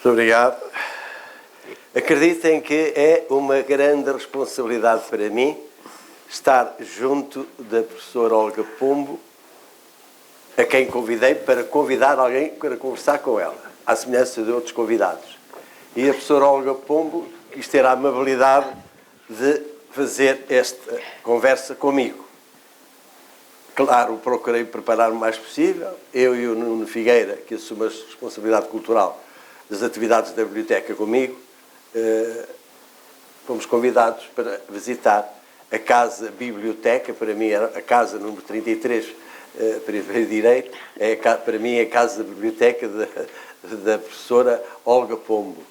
Muito obrigado. Acreditem que é uma grande responsabilidade para mim estar junto da professora Olga Pombo, a quem convidei para convidar alguém para conversar com ela, à semelhança de outros convidados. E a professora Olga Pombo quis ter a amabilidade de fazer esta conversa comigo. Claro, procurei preparar o mais possível. Eu e o Nuno Figueira, que assume a responsabilidade cultural das atividades da biblioteca comigo, fomos convidados para visitar a Casa Biblioteca. Para mim era a casa número 33, para direito, para mim é a Casa Biblioteca da professora Olga Pombo.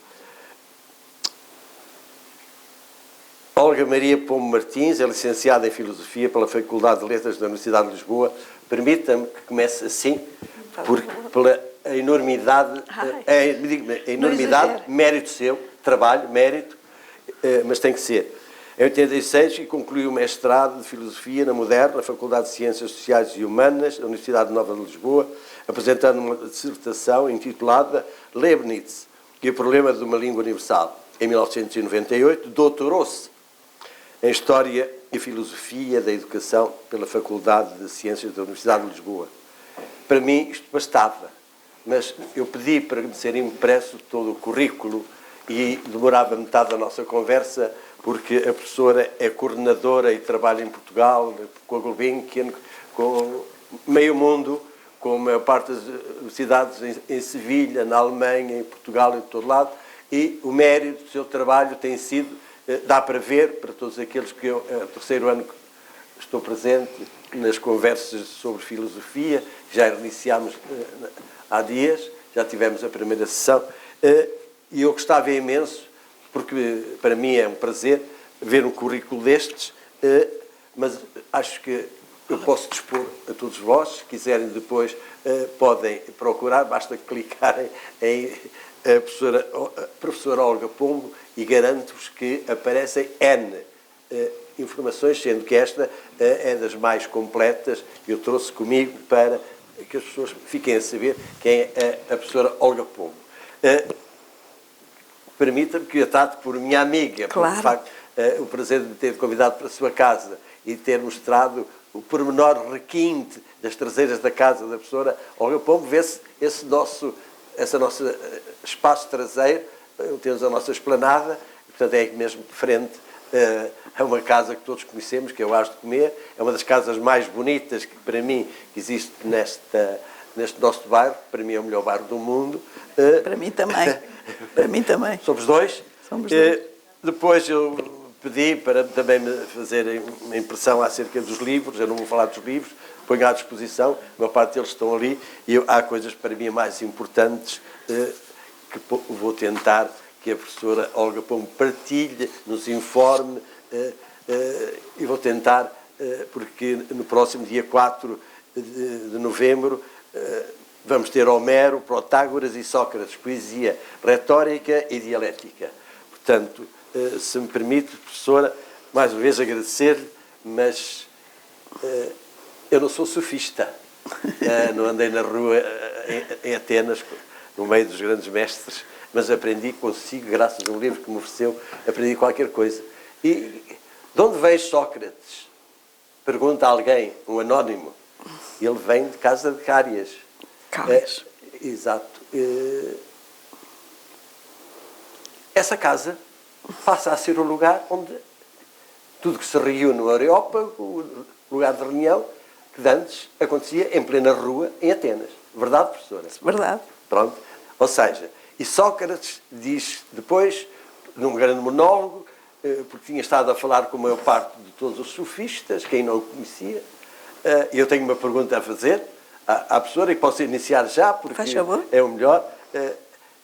Olga Maria Pombo Martins é licenciada em Filosofia pela Faculdade de Letras da Universidade de Lisboa. Permita-me que comece assim, pela enormidade, mérito seu, trabalho, mérito, mas tem que ser. Em 86 e concluiu o mestrado de Filosofia na Moderna, Faculdade de Ciências Sociais e Humanas da Universidade Nova de Lisboa, apresentando uma dissertação intitulada Leibniz e o problema de uma língua universal. Em 1998, doutorou-se em História e Filosofia da Educação pela Faculdade de Ciências da Universidade de Lisboa. Para mim isto bastava, mas eu pedi para me ser impresso todo o currículo e demorava metade da nossa conversa, porque a professora é coordenadora e trabalha em Portugal, com a Gulbenkian, com meio mundo, com a maior parte das universidades em Sevilha, na Alemanha, em Portugal e de todo lado, e o mérito do seu trabalho tem sido, dá para ver, para todos aqueles que eu, terceiro ano que estou presente nas conversas sobre filosofia, já iniciámos há dias, já tivemos a primeira sessão, e eu gostava imenso, porque para mim é um prazer ver um currículo destes, mas acho que eu posso dispor a todos vós, se quiserem depois podem procurar, basta clicarem em professora Olga Pombo e garanto-vos que aparecem N informações, sendo que esta é das mais completas. Eu trouxe comigo para que as pessoas fiquem a saber quem é a professora Olga Pombo. Permita-me que a trate por minha amiga, claro. Porque, de facto, o prazer de me ter convidado para a sua casa e ter mostrado o pormenor requinte das traseiras da casa da professora Olga Pombo, vê-se esse nosso espaço traseiro, temos a nossa esplanada, portanto é mesmo de frente a uma casa que todos conhecemos, que é o Ás de Comer, é uma das casas mais bonitas que para mim existe neste nosso bairro, para mim é o melhor bairro do mundo. Para mim também. Para mim também. Somos dois. Somos dois. Depois eu pedi para também me fazerem uma impressão acerca dos livros. Eu não vou falar dos livros, ponho à disposição. A maior parte deles estão ali e há coisas para mim mais importantes que vou tentar que a professora Olga Pombo partilhe, nos informe e vou tentar, porque no próximo dia 4 de novembro vamos ter Homero, Protágoras e Sócrates, poesia retórica e dialética. Portanto, se me permite, professora, mais uma vez agradecer-lhe, mas eu não sou sofista. Não andei na rua em Atenas, no meio dos grandes mestres, mas aprendi consigo, graças a um livro que me ofereceu, aprendi qualquer coisa. E de onde vem Sócrates? Pergunta a alguém, um anónimo. Ele vem de casa de Cárias. Cárias. Exato. Essa casa passa a ser o lugar onde tudo que se reúne no Areópago, o lugar de reunião, que antes acontecia em plena rua, em Atenas. Verdade, professora? Verdade. Pronto. Ou seja, e Sócrates diz depois, num grande monólogo, porque tinha estado a falar com a maior parte de todos os sofistas, quem não o conhecia, e eu tenho uma pergunta a fazer à professora, e posso iniciar já, porque é o melhor.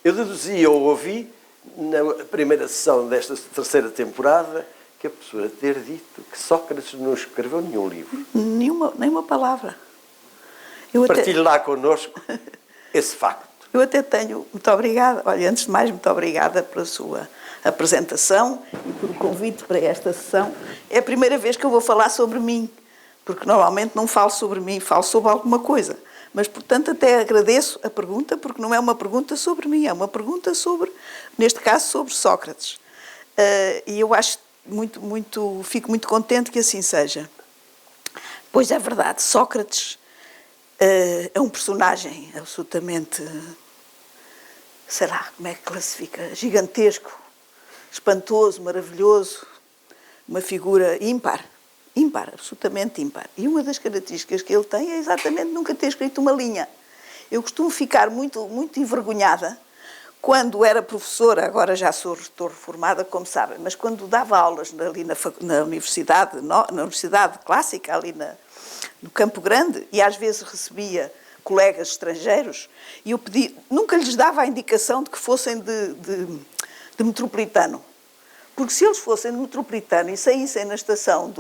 Eu deduzi ou ouvi, na primeira sessão desta terceira temporada, que a professora ter dito que Sócrates não escreveu nenhum livro. Nenhuma palavra. Partilhe lá connosco esse facto. Eu até tenho, muito obrigada, olha, antes de mais, muito obrigada pela sua apresentação e pelo convite para esta sessão. É a primeira vez que eu vou falar sobre mim, porque normalmente não falo sobre mim, falo sobre alguma coisa. Mas, portanto, até agradeço a pergunta, porque não é uma pergunta sobre mim, é uma pergunta sobre, neste caso, sobre Sócrates. E eu acho fico muito contente que assim seja. Pois é verdade, Sócrates é um personagem absolutamente, sei lá, como é que classifica, gigantesco, espantoso, maravilhoso, uma figura ímpar, absolutamente ímpar. E uma das características que ele tem é exatamente nunca ter escrito uma linha. Eu costumo ficar muito envergonhada quando era professora, agora já estou reformada, como sabem, mas quando dava aulas ali na Universidade Clássica, ali no Campo Grande, e às vezes recebia colegas estrangeiros, e eu nunca lhes dava a indicação de que fossem de Metropolitano. Porque se eles fossem de Metropolitano e saíssem na estação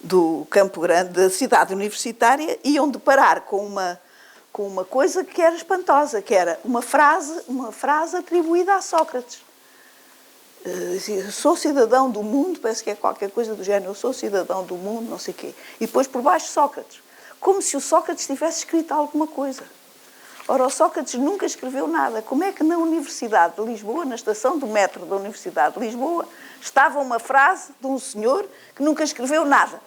do Campo Grande, da cidade universitária, iam deparar com uma coisa que era espantosa, que era uma frase atribuída a Sócrates. Sou cidadão do mundo, parece que é qualquer coisa do género, eu sou cidadão do mundo, não sei o quê. E depois por baixo Sócrates. Como se o Sócrates tivesse escrito alguma coisa. Ora, o Sócrates nunca escreveu nada. Como é que na Universidade de Lisboa, na estação do metro da Universidade de Lisboa, estava uma frase de um senhor que nunca escreveu nada?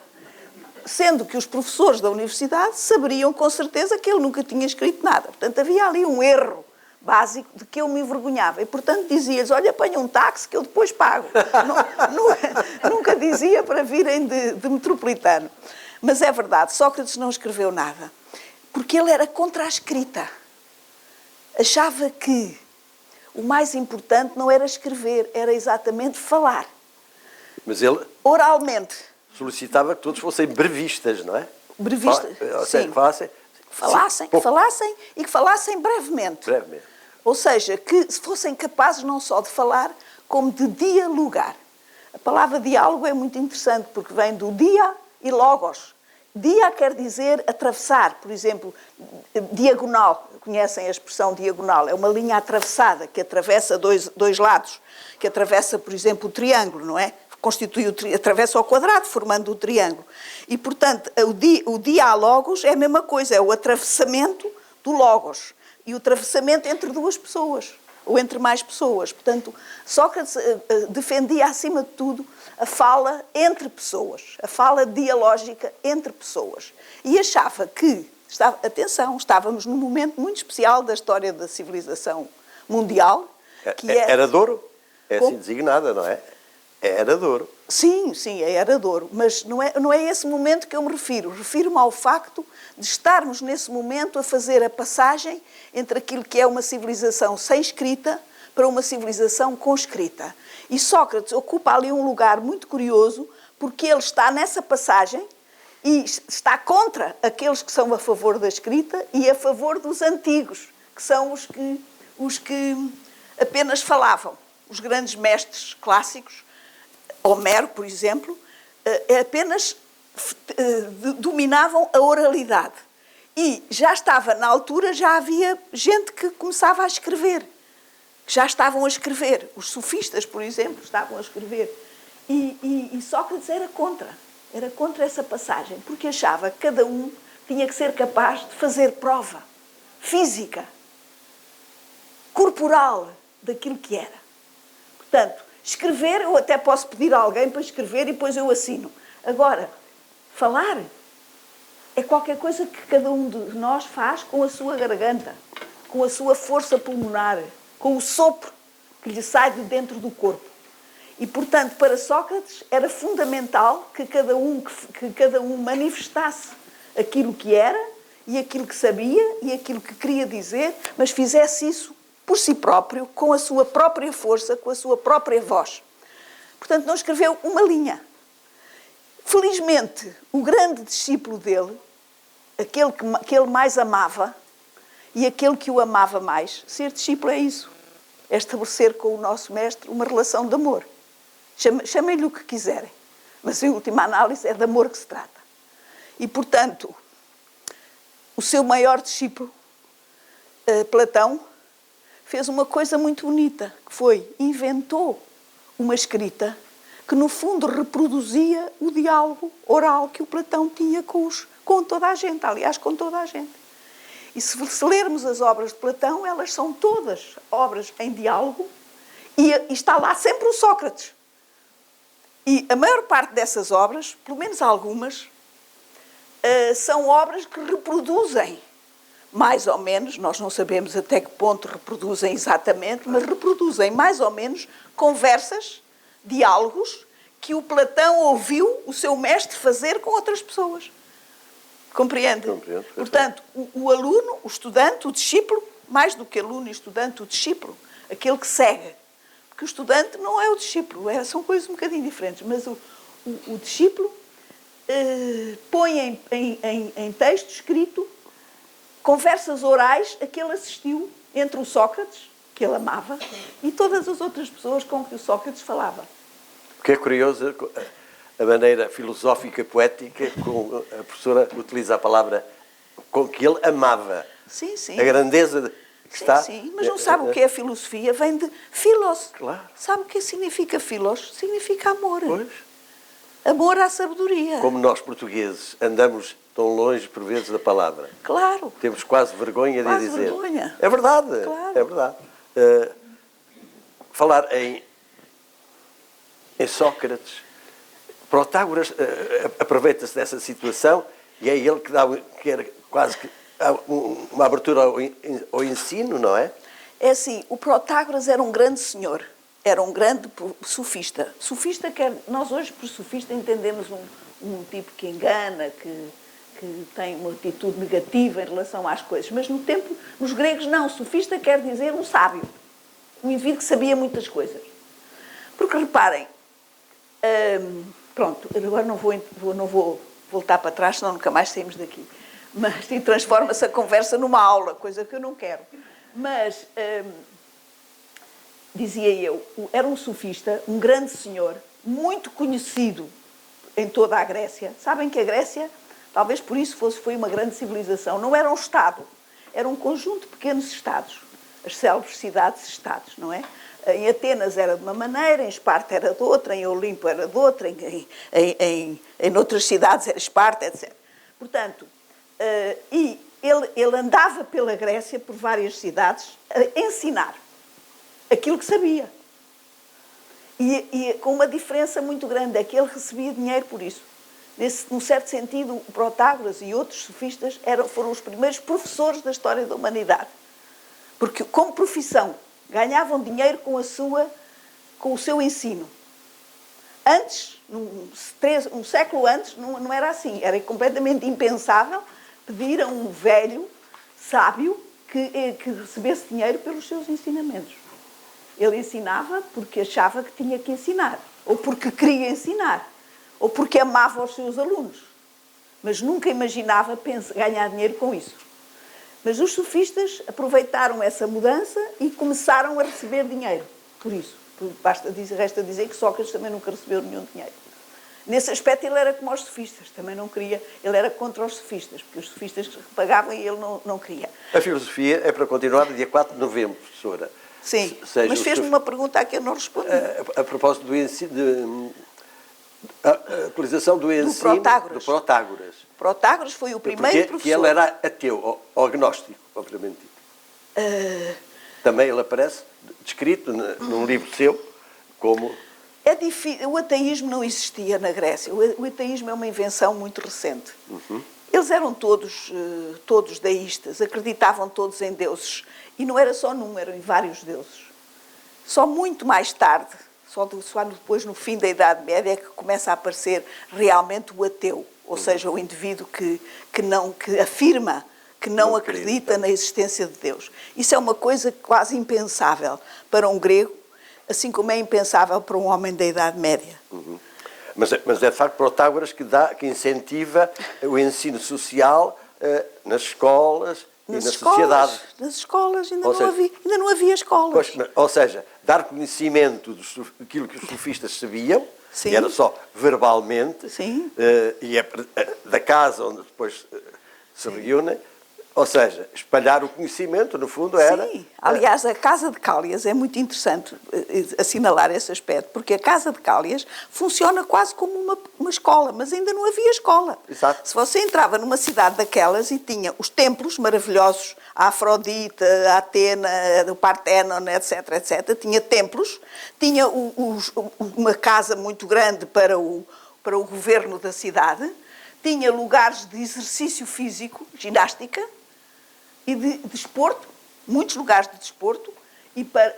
Sendo que os professores da universidade saberiam com certeza que ele nunca tinha escrito nada. Portanto, havia ali um erro básico de que eu me envergonhava. E, portanto, dizia-lhes, olha, apanha um táxi que eu depois pago. Nunca dizia para virem de Metropolitano. Mas é verdade, Sócrates não escreveu nada. Porque ele era contra a escrita. Achava que o mais importante não era escrever, era exatamente falar. Mas ele... oralmente. Solicitava que todos fossem brevistas, não é? Brevistas, sim. Que falassem e que falassem brevemente. Ou seja, que fossem capazes não só de falar, como de dialogar. A palavra diálogo é muito interessante, porque vem do dia e logos. Dia quer dizer atravessar, por exemplo, diagonal. Conhecem a expressão diagonal? É uma linha atravessada, que atravessa dois lados. Que atravessa, por exemplo, o triângulo, não é? Atravessa o quadrado, formando o triângulo. E, portanto, o diálogos é a mesma coisa, é o atravessamento do logos. E o atravessamento entre duas pessoas, ou entre mais pessoas. Portanto, Sócrates defendia, acima de tudo, a fala entre pessoas, a fala dialógica entre pessoas. E achava que, estávamos num momento muito especial da história da civilização mundial. Que Era Douro? É assim designada, não é? Era Douro. Sim, era Douro, mas não é esse momento que eu me refiro. Refiro-me ao facto de estarmos nesse momento a fazer a passagem entre aquilo que é uma civilização sem escrita para uma civilização com escrita. E Sócrates ocupa ali um lugar muito curioso, porque ele está nessa passagem e está contra aqueles que são a favor da escrita e a favor dos antigos, que são os que apenas falavam. Os grandes mestres clássicos, Homero, por exemplo, apenas dominavam a oralidade. E já estava, na altura, já havia gente que começava a escrever. Que já estavam a escrever. Os sofistas, por exemplo, estavam a escrever. E Sócrates era contra essa passagem, porque achava que cada um tinha que ser capaz de fazer prova física, corporal, daquilo que era. Portanto, escrever, eu até posso pedir a alguém para escrever e depois eu assino. Agora, falar é qualquer coisa que cada um de nós faz com a sua garganta, com a sua força pulmonar, com o sopro que lhe sai de dentro do corpo. E, portanto, para Sócrates era fundamental que cada um manifestasse aquilo que era e aquilo que sabia e aquilo que queria dizer, mas fizesse isso por si próprio, com a sua própria força, com a sua própria voz. Portanto, não escreveu uma linha. Felizmente, o grande discípulo dele, aquele que ele mais amava e aquele que o amava mais, ser discípulo é isso. É estabelecer com o nosso mestre uma relação de amor. Chamem-lhe o que quiserem, mas em última análise é de amor que se trata. E, portanto, o seu maior discípulo, Platão, fez uma coisa muito bonita, que inventou uma escrita que, no fundo, reproduzia o diálogo oral que o Platão tinha com toda a gente, aliás, com toda a gente. E se lermos as obras de Platão, elas são todas obras em diálogo e está lá sempre o Sócrates. E a maior parte dessas obras, pelo menos algumas, são obras que reproduzem, mais ou menos, nós não sabemos até que ponto reproduzem exatamente, mas reproduzem mais ou menos conversas, diálogos, que o Platão ouviu o seu mestre fazer com outras pessoas. Compreende? Compreendo. Portanto, o aluno, o estudante, o discípulo, mais do que aluno e estudante, o discípulo, aquele que segue. Porque o estudante não é o discípulo, são coisas um bocadinho diferentes, mas o discípulo põe em texto escrito conversas orais a que ele assistiu entre o Sócrates, que ele amava, e todas as outras pessoas com que o Sócrates falava. Porque é curioso a maneira filosófica, poética, com a professora utiliza a palavra com que ele amava. Sim, sim. A grandeza que está... Sim, mas não sabe o que é a filosofia? Vem de filos. Claro. Sabe o que significa filos? Significa amor. Pois. Amor à sabedoria. Como nós, portugueses, andamos tão longe, por vezes, da palavra. Claro. Temos quase vergonha de Quase dizer. vergonha. É verdade. Claro. É verdade. Falar em Sócrates, Protágoras aproveita-se dessa situação e é ele que era quase que uma abertura ao ensino, não é? É assim, o Protágoras era um grande senhor, era um grande sofista. Sofista, nós hoje por sofista entendemos um tipo que engana, que tem uma atitude negativa em relação às coisas, mas no tempo, nos gregos não, sofista quer dizer um sábio, um indivíduo que sabia muitas coisas. Porque reparem, pronto, agora não vou voltar para trás, senão nunca mais saímos daqui. Mas e transforma-se a conversa numa aula, coisa que eu não quero. Mas, dizia eu, era um sofista, um grande senhor, muito conhecido em toda a Grécia. Sabem que a Grécia, talvez por isso foi uma grande civilização, não era um Estado, era um conjunto de pequenos Estados, as célebres cidades-estados, não é? Em Atenas era de uma maneira, em Esparta era de outra, em Olimpo era de outra, em outras cidades era Esparta, etc. Portanto, e ele andava pela Grécia, por várias cidades, a ensinar aquilo que sabia. E com uma diferença muito grande, é que ele recebia dinheiro por isso. Num certo sentido, o Protágoras e outros sofistas foram os primeiros professores da história da humanidade. Porque, como profissão, ganhavam dinheiro com o seu ensino. Antes, um século antes, não era assim. Era completamente impensável pedir a um velho sábio que recebesse dinheiro pelos seus ensinamentos. Ele ensinava porque achava que tinha que ensinar, ou porque queria ensinar, ou porque amava os seus alunos. Mas nunca imaginava ganhar dinheiro com isso. Mas os sofistas aproveitaram essa mudança e começaram a receber dinheiro por isso. Resta dizer que Sócrates também nunca recebeu nenhum dinheiro. Nesse aspecto ele era como os sofistas, também não queria, ele era contra os sofistas, porque os sofistas pagavam e ele não queria. A filosofia é para continuar no dia 4 de novembro, professora. Sim, mas fez-me uma pergunta a que eu não respondi. A propósito do ensino, a atualização do ensino do Protágoras. Protágoras foi o primeiro professor. Que ele era ateu, ou agnóstico, propriamente dito. Também ele aparece descrito num livro seu como... É difícil, o ateísmo não existia na Grécia. O ateísmo é uma invenção muito recente. Uhum. Eles eram todos deístas, acreditavam todos em deuses. E não era só num, eram em vários deuses. Só muito mais tarde, só depois no fim da Idade Média, é que começa a aparecer realmente o ateu. Ou seja, o indivíduo que afirma que não acredita na existência de Deus. Isso é uma coisa quase impensável para um grego, assim como é impensável para um homem da Idade Média. Uhum. Mas é de facto Protágoras que incentiva o ensino social nas escolas e na sociedade. Nas escolas, ainda não havia escolas. Pois, ou seja, dar conhecimento daquilo que os sofistas sabiam, sim, e era só verbalmente, sim, e é da casa onde depois se reúnem, Ou seja, espalhar o conhecimento, no fundo, era... Sim, aliás, a Casa de Cálias é muito interessante assinalar esse aspecto, porque a Casa de Cálias funciona quase como uma escola, mas ainda não havia escola. Exato. Se você entrava numa cidade daquelas e tinha os templos maravilhosos, a Afrodite, a Atena, o Partenon, etc., etc., tinha templos, tinha uma casa muito grande para o governo da cidade, tinha lugares de exercício físico, ginástica, e de desporto, muitos lugares de desporto,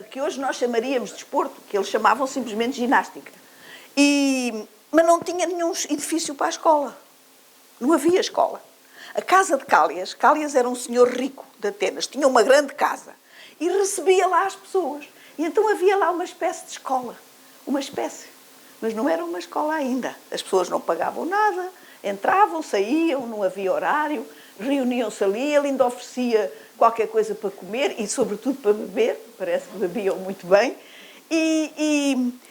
que hoje nós chamaríamos de desporto, que eles chamavam simplesmente ginástica. Mas não tinha nenhum edifício para a escola. Não havia escola. A casa de Cálias, Cálias era um senhor rico de Atenas, tinha uma grande casa e recebia lá as pessoas. E então havia lá uma espécie de escola. Uma espécie. Mas não era uma escola ainda. As pessoas não pagavam nada, entravam, saíam, não havia horário, reuniam-se ali, ele ainda oferecia qualquer coisa para comer e, sobretudo, para beber, parece que bebiam muito bem, e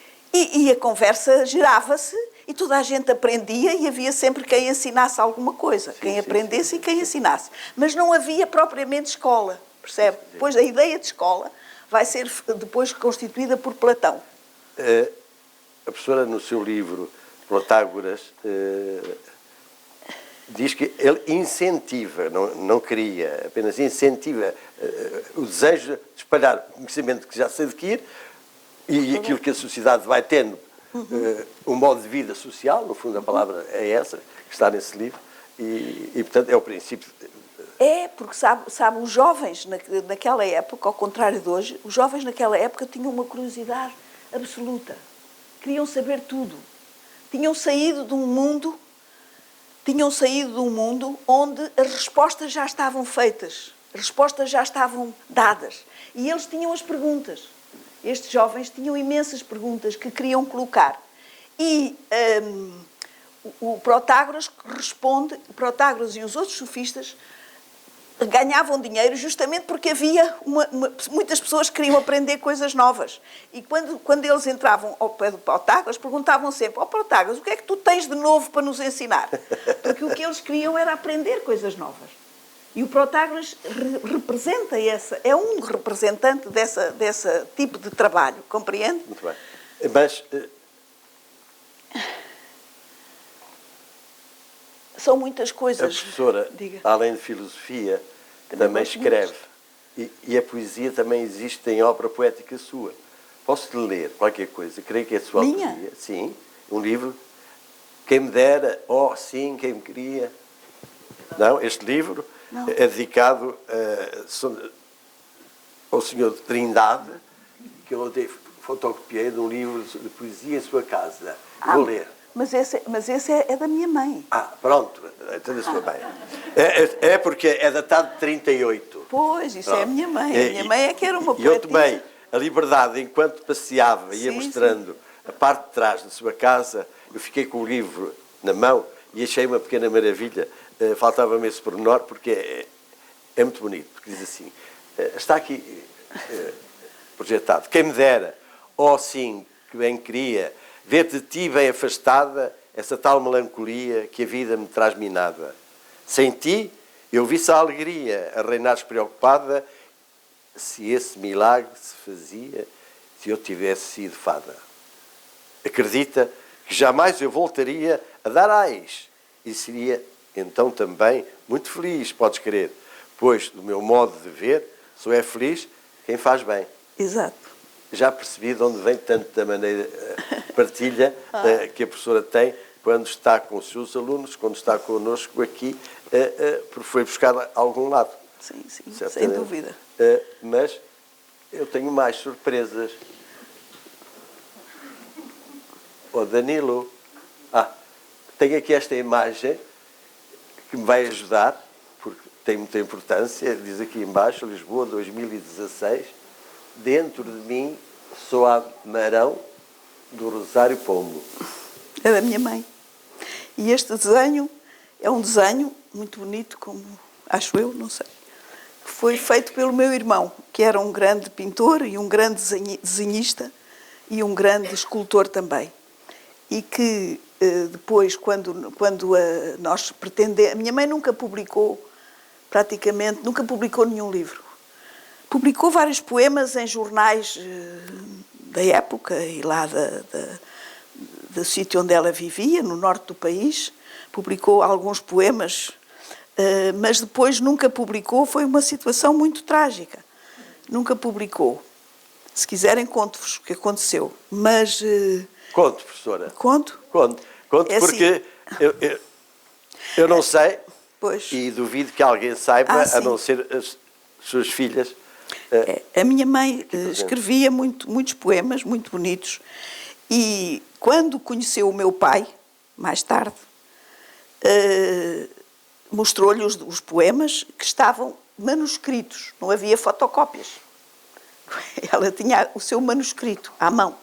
a conversa gerava-se e toda a gente aprendia e havia sempre quem ensinasse alguma coisa, quem aprendesse e quem ensinasse. Mas não havia propriamente escola, percebe? Depois a ideia de escola vai ser depois constituída por Platão. A professora, no seu livro Protágoras, diz que ele incentiva, não cria, apenas incentiva o desejo de espalhar o conhecimento que já se adquire e aquilo que a sociedade vai tendo, um modo de vida social, no fundo a palavra é essa, que está nesse livro, e portanto, é o princípio. É, porque sabe, os jovens naquela época, ao contrário de hoje, os jovens naquela época tinham uma curiosidade absoluta. Queriam saber tudo. Tinham saído de um mundo onde as respostas já estavam feitas, as respostas já estavam dadas. E eles tinham as perguntas. Estes jovens tinham imensas perguntas que queriam colocar. E o Protágoras responde, o Protágoras e os outros sofistas ganhavam dinheiro justamente porque havia muitas pessoas que queriam aprender coisas novas. E quando eles entravam ao pé do Protágoras, perguntavam sempre: ó Protágoras, o que é que tu tens de novo para nos ensinar? Porque o que eles queriam era aprender coisas novas. E o Protágoras representa é um representante desse tipo de trabalho, compreende? Muito bem. Mas são muitas coisas. a professora, além de filosofia, também escreve. E a poesia também existe em obra poética sua. Posso-lhe ler qualquer coisa? Creio que é a sua autoria. Sim, um livro. Quem me dera, sim, quem me queria. Não, este livro é dedicado ao Senhor de Trindade, que eu fotocopiei de um livro de poesia em sua casa. Vou ler. Mas esse é da minha mãe. Pronto, então da sua mãe. É porque é datado de 38. Pois, isso pronto. É a minha mãe. A minha mãe é que era uma poetisa. E eu tomei a liberdade, enquanto passeava, ia mostrando a parte de trás da sua casa, eu fiquei com o livro na mão e achei uma pequena maravilha. Faltava-me esse pormenor, porque é muito bonito, porque diz assim, está aqui projetado: quem me dera, sim, que bem queria, ver de ti bem afastada essa tal melancolia que a vida me traz minada. Sem ti, eu vi-se a alegria a reinar despreocupada, se esse milagre se fazia, se eu tivesse sido fada. Acredita que jamais eu voltaria a dar ais, e seria então também muito feliz, podes crer, pois, do meu modo de ver, só é feliz quem faz bem. Exato. Já percebi de onde vem tanto da maneira partilha que a professora tem quando está com os seus alunos, quando está connosco aqui, porque foi buscar a algum lado. Sim, sem dúvida. Mas eu tenho mais surpresas. Danilo, tenho aqui esta imagem que me vai ajudar, porque tem muita importância. Diz aqui embaixo, Lisboa 2016, dentro de mim soa Marão do Rosário Pombo. É da minha mãe. E este desenho é um desenho muito bonito, como acho eu, não sei, que foi feito pelo meu irmão, que era um grande pintor e um grande desenhista e um grande escultor também. E que depois, quando nós pretendemos... A minha mãe nunca publicou praticamente nunca publicou nenhum livro. Publicou vários poemas em jornais da época e lá do sítio onde ela vivia, no norte do país. Publicou alguns poemas, mas depois nunca publicou. Foi uma situação muito trágica. Nunca publicou. Se quiserem, conto-vos o que aconteceu. Mas... Conto, professora. Conto? Conto É porque assim. eu não sei, Pois. e duvido que alguém saiba, a não sim. ser as suas filhas. A minha mãe escrevia muitos poemas, muito bonitos, e quando conheceu o meu pai, mais tarde, mostrou-lhe os poemas que estavam manuscritos, não havia fotocópias. Ela tinha o seu manuscrito à mão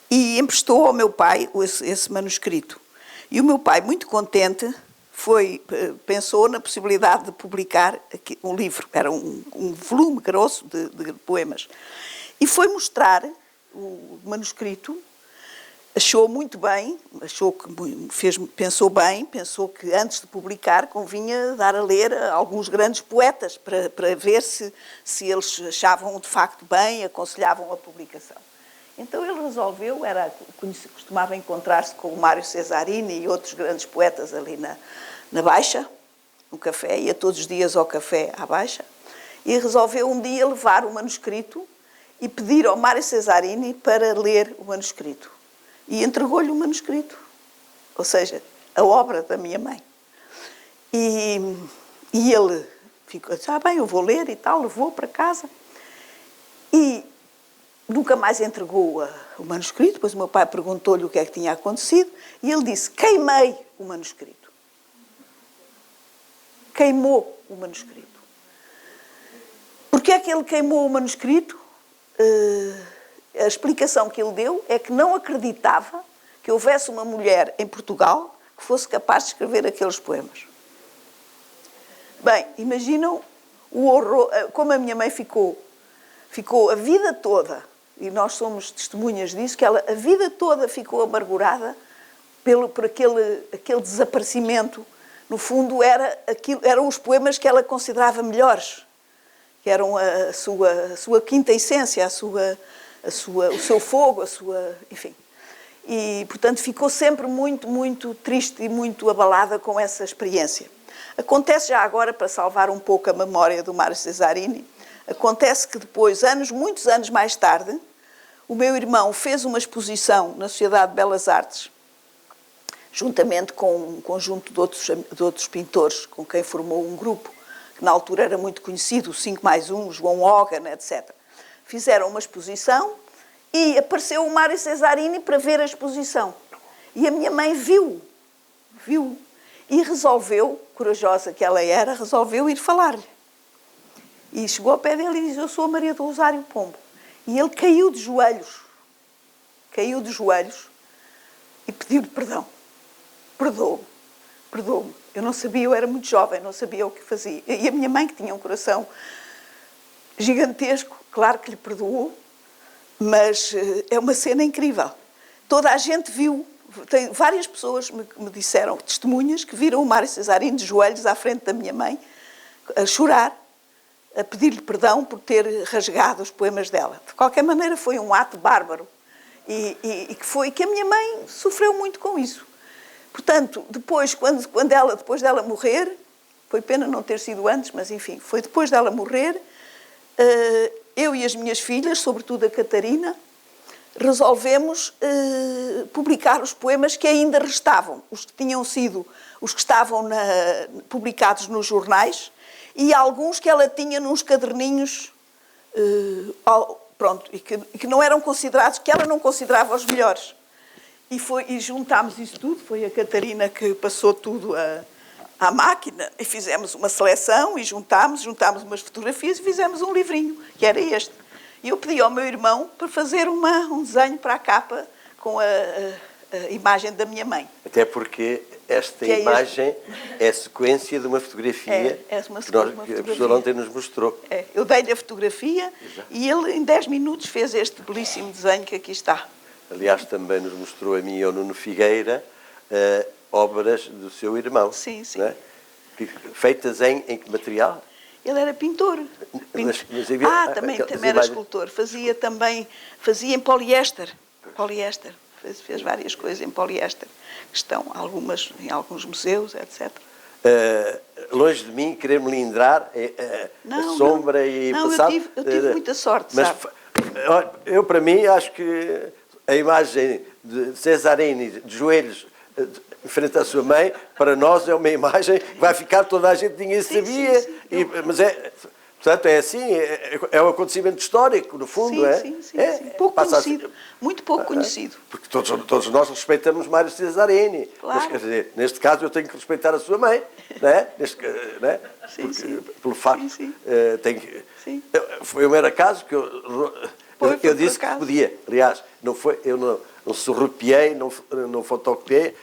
e emprestou ao meu pai esse manuscrito. E o meu pai, muito contente, pensou na possibilidade de publicar um livro. Era um volume grosso de poemas. E foi mostrar o manuscrito. Achou muito bem, pensou bem, pensou que antes de publicar convinha dar a ler a alguns grandes poetas para ver se eles achavam de facto bem, aconselhavam a publicação. Então ele resolveu, costumava encontrar-se com o Mário Cesarini e outros grandes poetas ali na Baixa, no café, ia todos os dias ao café à Baixa, e resolveu um dia levar o manuscrito e pedir ao Mário Cesarini para ler o manuscrito. E entregou-lhe o manuscrito, ou seja, a obra da minha mãe. E ele ficou, bem, eu vou ler e tal, levou para casa. E nunca mais entregou o manuscrito. Depois o meu pai perguntou-lhe o que é que tinha acontecido e ele disse, queimei o manuscrito. Queimou o manuscrito. Porquê é que ele queimou o manuscrito? A explicação que ele deu é que não acreditava que houvesse uma mulher em Portugal que fosse capaz de escrever aqueles poemas. Bem, imaginam o horror, como a minha mãe ficou a vida toda, e nós somos testemunhas disso, que ela a vida toda ficou amargurada por aquele desaparecimento. No fundo, eram os poemas que ela considerava melhores, que eram a sua quinta essência, o seu fogo, enfim. E, portanto, ficou sempre muito, muito triste e muito abalada com essa experiência. Acontece já agora, para salvar um pouco a memória do Mário Cesarini, acontece que depois, muitos anos mais tarde, o meu irmão fez uma exposição na Sociedade de Belas Artes, juntamente com um conjunto de outros pintores com quem formou um grupo, que na altura era muito conhecido, o 5+1, João Hogan, etc. Fizeram uma exposição e apareceu o Mário Cesarini para ver a exposição. E a minha mãe viu, e resolveu, corajosa que ela era, resolveu ir falar-lhe. E chegou ao pé dele e disse, eu sou a Maria do Rosário Pombo. E ele caiu de joelhos e pediu-lhe perdão. Perdoa-me. Eu não sabia, eu era muito jovem, não sabia o que fazia. E a minha mãe, que tinha um coração gigantesco, claro que lhe perdoou, mas é uma cena incrível. Toda a gente viu, várias pessoas me disseram, testemunhas, que viram o Mário Cesarini de joelhos à frente da minha mãe, a chorar, a pedir-lhe perdão por ter rasgado os poemas dela. De qualquer maneira, foi um ato bárbaro e que a minha mãe sofreu muito com isso. Portanto, depois dela morrer, foi pena não ter sido antes, mas enfim, foi depois dela morrer, eu e as minhas filhas, sobretudo a Catarina, resolvemos publicar os poemas que ainda restavam, os que estavam publicados nos jornais, e alguns que ela tinha nos caderninhos, e que não eram considerados, que ela não considerava os melhores. E juntámos isso tudo, foi a Catarina que passou tudo à máquina, e fizemos uma seleção, e juntámos umas fotografias e fizemos um livrinho, que era este. E eu pedi ao meu irmão para fazer um desenho para a capa com a imagem da minha mãe. Até porque esta imagem é a sequência de uma fotografia que a professora ontem nos mostrou. Eu dei-lhe a fotografia. Exato. E ele, em 10 minutos, fez este belíssimo desenho que aqui está. Aliás, também nos mostrou a mim e ao Nuno Figueira obras do seu irmão. Sim, sim. Não é? Feitas em que material? Ele era pintor. Mas havia Também aquelas era imagens- escultor. Fazia em poliéster. Poliéster. Fez várias coisas em poliéster, que estão em alguns museus, etc. Longe de mim querer melindrar a sombra e não, passado. eu tive muita sorte, mas sabe? eu, para mim, acho que a imagem de Cesarini de joelhos em frente à sua mãe, para nós é uma imagem que vai ficar, toda a gente, ninguém sabia. Sim. Mas portanto, é assim, é um acontecimento histórico, no fundo. Sim. Pouco conhecido, muito pouco conhecido. Porque todos nós respeitamos Mário Cesarini. Claro. Mas, quer dizer, neste caso eu tenho que respeitar a sua mãe, não é? Pelo facto, Sim. foi um mero acaso que eu disse que podia. Aliás, eu não surrupiei, não fotocopiei,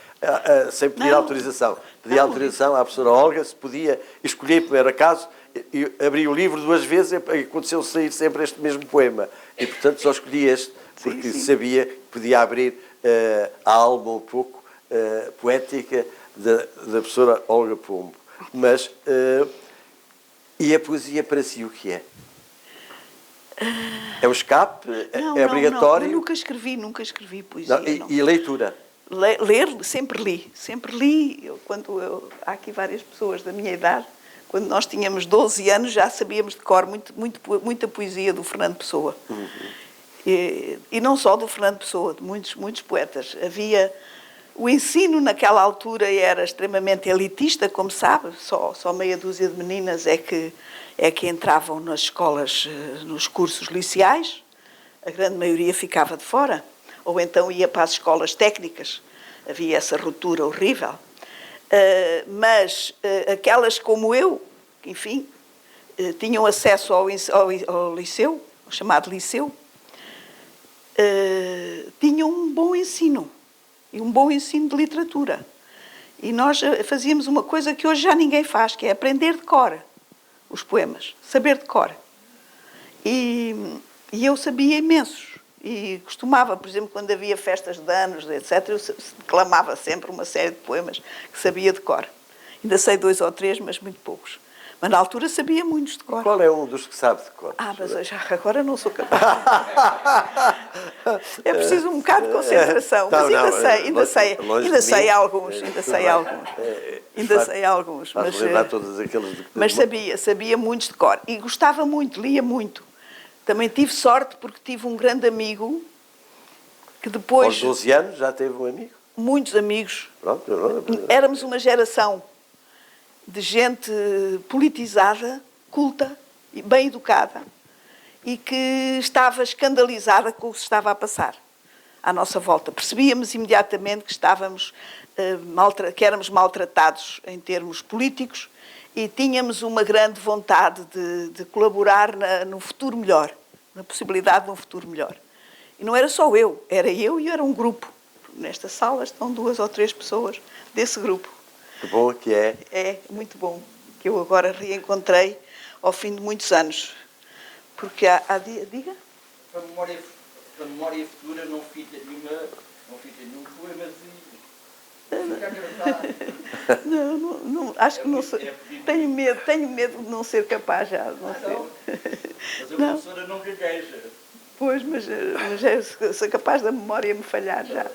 sem pedir autorização. Pedi autorização à professora Olga, se podia, escolhi por mero acaso, e abri o livro 2 vezes e aconteceu sair sempre este mesmo poema. E, portanto, só escolhi este, porque sabia que podia abrir a alma um pouco poética da professora Olga Pombo. Mas, e a poesia para si o que é? É um escape? É obrigatório? Não, eu nunca escrevi poesia. E leitura? Ler, sempre li. Há aqui várias pessoas da minha idade. Quando nós tínhamos 12 anos, já sabíamos de cor muita poesia do Fernando Pessoa. Uhum. E não só do Fernando Pessoa, de muitos poetas. O ensino naquela altura era extremamente elitista, como sabe, só meia dúzia de meninas é que entravam nas escolas, nos cursos liceais, a grande maioria ficava de fora, ou então ia para as escolas técnicas, havia essa ruptura horrível. Mas aquelas como eu, que, enfim, tinham acesso ao liceu, ao chamado liceu, tinham um bom ensino, e um bom ensino de literatura. E nós fazíamos uma coisa que hoje já ninguém faz, que é aprender de cor os poemas, saber de cor. E eu sabia imensos. E costumava, por exemplo, quando havia festas de anos, etc., eu declamava sempre uma série de poemas que sabia de cor. Ainda sei 2 ou 3, mas muito poucos. Mas na altura sabia muitos de cor. Qual é um dos que sabe de cor? Mas agora não sou capaz. É preciso um bocado de concentração. Mas ainda sei alguns. Mas sabia muitos de cor. E gostava muito, lia muito. Também tive sorte porque tive um grande amigo que depois... Aos 12 anos já teve um amigo? Muitos amigos. Pronto, éramos uma geração de gente politizada, culta, bem educada, e que estava escandalizada com o que se estava a passar à nossa volta. Percebíamos imediatamente que que éramos maltratados em termos políticos e tínhamos uma grande vontade de colaborar no futuro melhor, na possibilidade de um futuro melhor. E não era só eu, era eu e era um grupo. Nesta sala estão 2 ou 3 pessoas desse grupo. Que bom que é. É, muito bom. Que eu agora reencontrei ao fim de muitos anos. Porque diga? Para a memória futura não fica nenhum poema Não, acho que não sou. Tenho medo de não ser capaz já. Mas a professora não gagueja. Pois, mas sou capaz da memória me falhar já.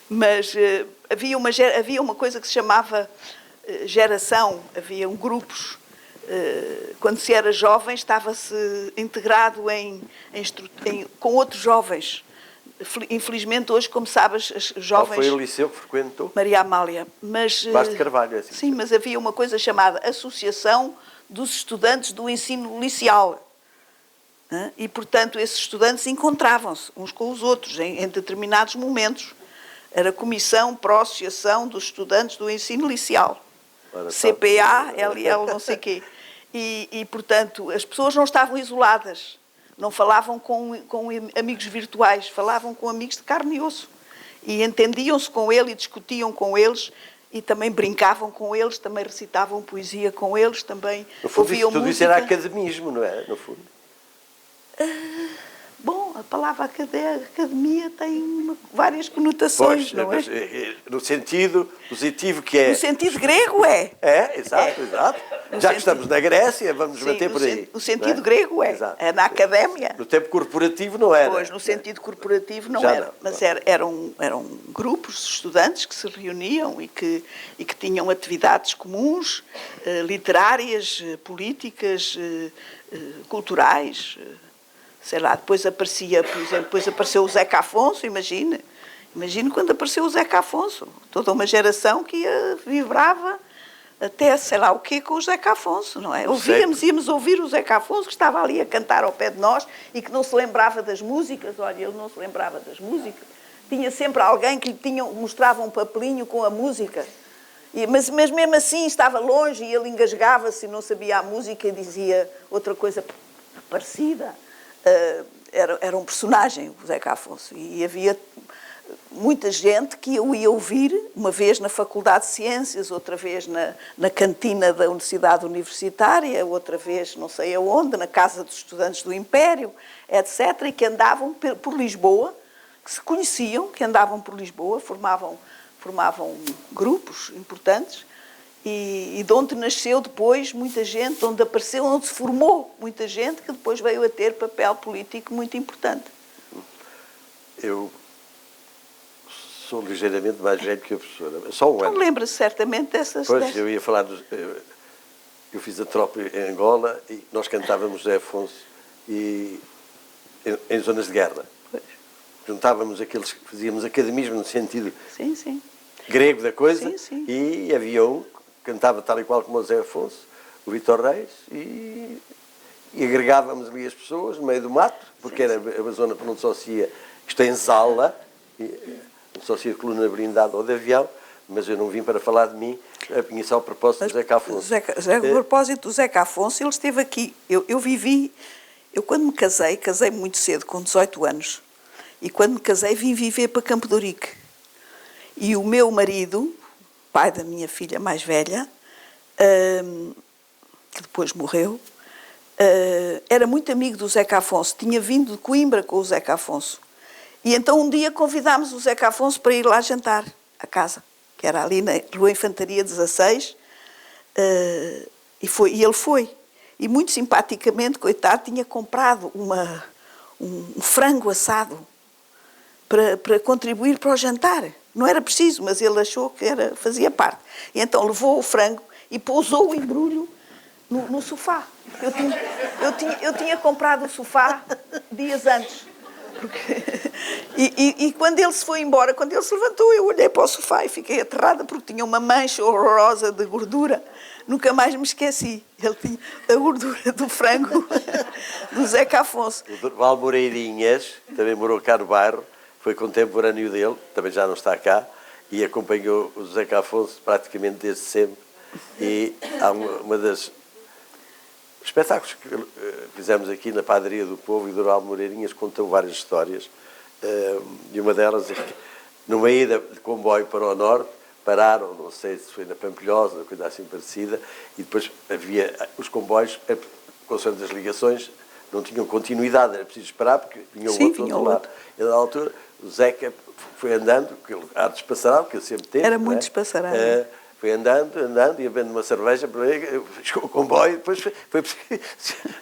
Mas havia uma coisa que se chamava geração, haviam grupos. Quando se era jovem, estava-se integrado com outros jovens. Infelizmente, hoje, como sabes, as jovens... Qual foi o liceu que frequentou? Maria Amália. Vaz de Carvalho, é assim. Sim, mas havia uma coisa chamada Associação dos Estudantes do Ensino Liceal. E, portanto, esses estudantes encontravam-se uns com os outros em determinados momentos. Era Comissão para a Associação dos Estudantes do Ensino Liceal. CPA, LL, não sei o quê. E, portanto, as pessoas não estavam isoladas. Não falavam com amigos virtuais, falavam com amigos de carne e osso. E entendiam-se com ele e discutiam com eles e também brincavam com eles, também recitavam poesia com eles, também no fundo, ouviam tudo música. Isso era academismo, não é? No fundo. Bom, a palavra academia tem várias conotações, Pois, não é? mas, no sentido positivo que é... No sentido grego é. Exato. No Já que sentido- estamos na Grécia, vamos Sim, bater por aí. o sentido não grego é. Exato. É na académia. No tempo corporativo não era. Pois, no sentido corporativo não Já era. não. Mas eram grupos de estudantes que se reuniam e que tinham atividades comuns, literárias, políticas, culturais. Sei lá, depois aparecia, por exemplo, depois apareceu o Zeca Afonso, imagine quando apareceu o Zeca Afonso. Toda uma geração que vibrava até sei lá o quê com o Zeca Afonso, não é? Íamos ouvir o Zeca Afonso, que estava ali a cantar ao pé de nós e que não se lembrava das músicas. Olha, ele não se lembrava das músicas. Tinha sempre alguém que lhe mostrava um papelinho com a música. Mas mesmo assim estava longe e ele engasgava-se e não sabia a música e dizia outra coisa parecida. Era um personagem, o Zeca Afonso, e havia muita gente que eu ia ouvir, uma vez na Faculdade de Ciências, outra vez na cantina da Universidade Universitária, outra vez não sei aonde, na Casa dos Estudantes do Império, etc., e que andavam por Lisboa, que se conheciam, que andavam por Lisboa, formavam grupos importantes, e de onde nasceu depois muita gente, de onde apareceu, onde se formou muita gente, que depois veio a ter papel político muito importante. Eu sou ligeiramente mais velho que a professora. Só um Não ano. lembra-se certamente dessas... Pois, eu ia falar eu fiz a tropa em Angola e nós cantávamos José Afonso em zonas de guerra. Pois. Juntávamos aqueles que fazíamos academismo no sentido Sim. grego da coisa, Sim. e havia um que cantava tal e qual como o José Afonso, o Vítor Reis, e agregávamos ali as pessoas no meio do mato, porque era a zona onde só se ia, isto é em Zala, onde só se ia de coluna blindada ou de avião, mas eu não vim para falar de mim, vinha só a propósito do Zeca Afonso. A propósito do Zeca Afonso, ele esteve aqui. Eu quando me casei muito cedo, com 18 anos, e quando me casei vim viver para Campo de Ourique. E o meu marido, pai da minha filha mais velha, que depois morreu, era muito amigo do Zeca Afonso, tinha vindo de Coimbra com o Zeca Afonso. E então um dia convidámos o Zeca Afonso para ir lá jantar, à casa, que era ali na Rua Infantaria 16, e ele foi. E muito simpaticamente, coitado, tinha comprado um frango assado para contribuir para o jantar. Não era preciso, mas ele achou que fazia parte. E então levou o frango e pousou o embrulho no sofá. Eu tinha comprado o sofá dias antes. E quando ele se foi embora, quando ele se levantou, eu olhei para o sofá e fiquei aterrada porque tinha uma mancha horrorosa de gordura. Nunca mais me esqueci. Ele tinha a gordura do frango do Zeca Afonso. O Durval Moreirinhas, também morou cá no bairro, foi contemporâneo dele, também já não está cá, e acompanhou o Zeca Afonso praticamente desde sempre. E há uma das espetáculos que fizemos aqui na Padaria do Povo, e o Durval Moreirinhas contou várias histórias, e uma delas é que numa ida de comboio para o norte, pararam, não sei se foi na Pampilhosa, uma coisa assim parecida, e depois havia os comboios, consoante as ligações, não tinham continuidade, era preciso esperar, porque vinha o outro do outro lado. E, na altura, o Zeca foi andando, porque ele há de espaçarado, porque ele sempre teve. Era muito espaçarado. Foi andando, e bebendo uma cerveja, chegou o comboio, depois foi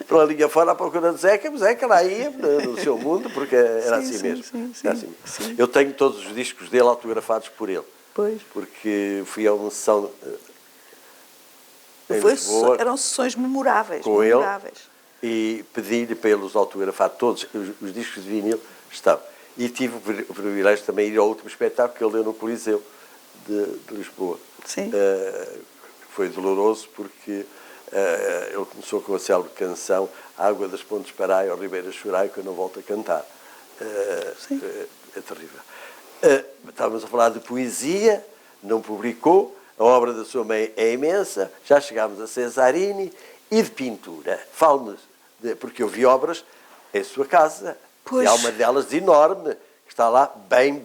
para a linha fora à procura de Zeca, mas Zeca lá ia no seu mundo, porque era assim mesmo. Sim. Eu tenho todos os discos dele autografados por ele. Pois. Porque fui a uma sessão em Lisboa, eram sessões memoráveis. Com ele, e pedi-lhe para ele os autografar todos os discos de vinil, estavam. E tive o privilégio também de ir ao último espetáculo que ele deu no Coliseu de Lisboa. Sim. Foi doloroso porque ele começou com a célebre canção Água das Pontes Parai, ao Ribeira Chorai, que eu não volto a cantar. É terrível. Estávamos a falar de poesia, não publicou, a obra da sua mãe é imensa, já chegámos a Cesarini, e de pintura. Fale-nos, porque eu vi obras em sua casa, pois. E há uma delas enorme, que está lá bem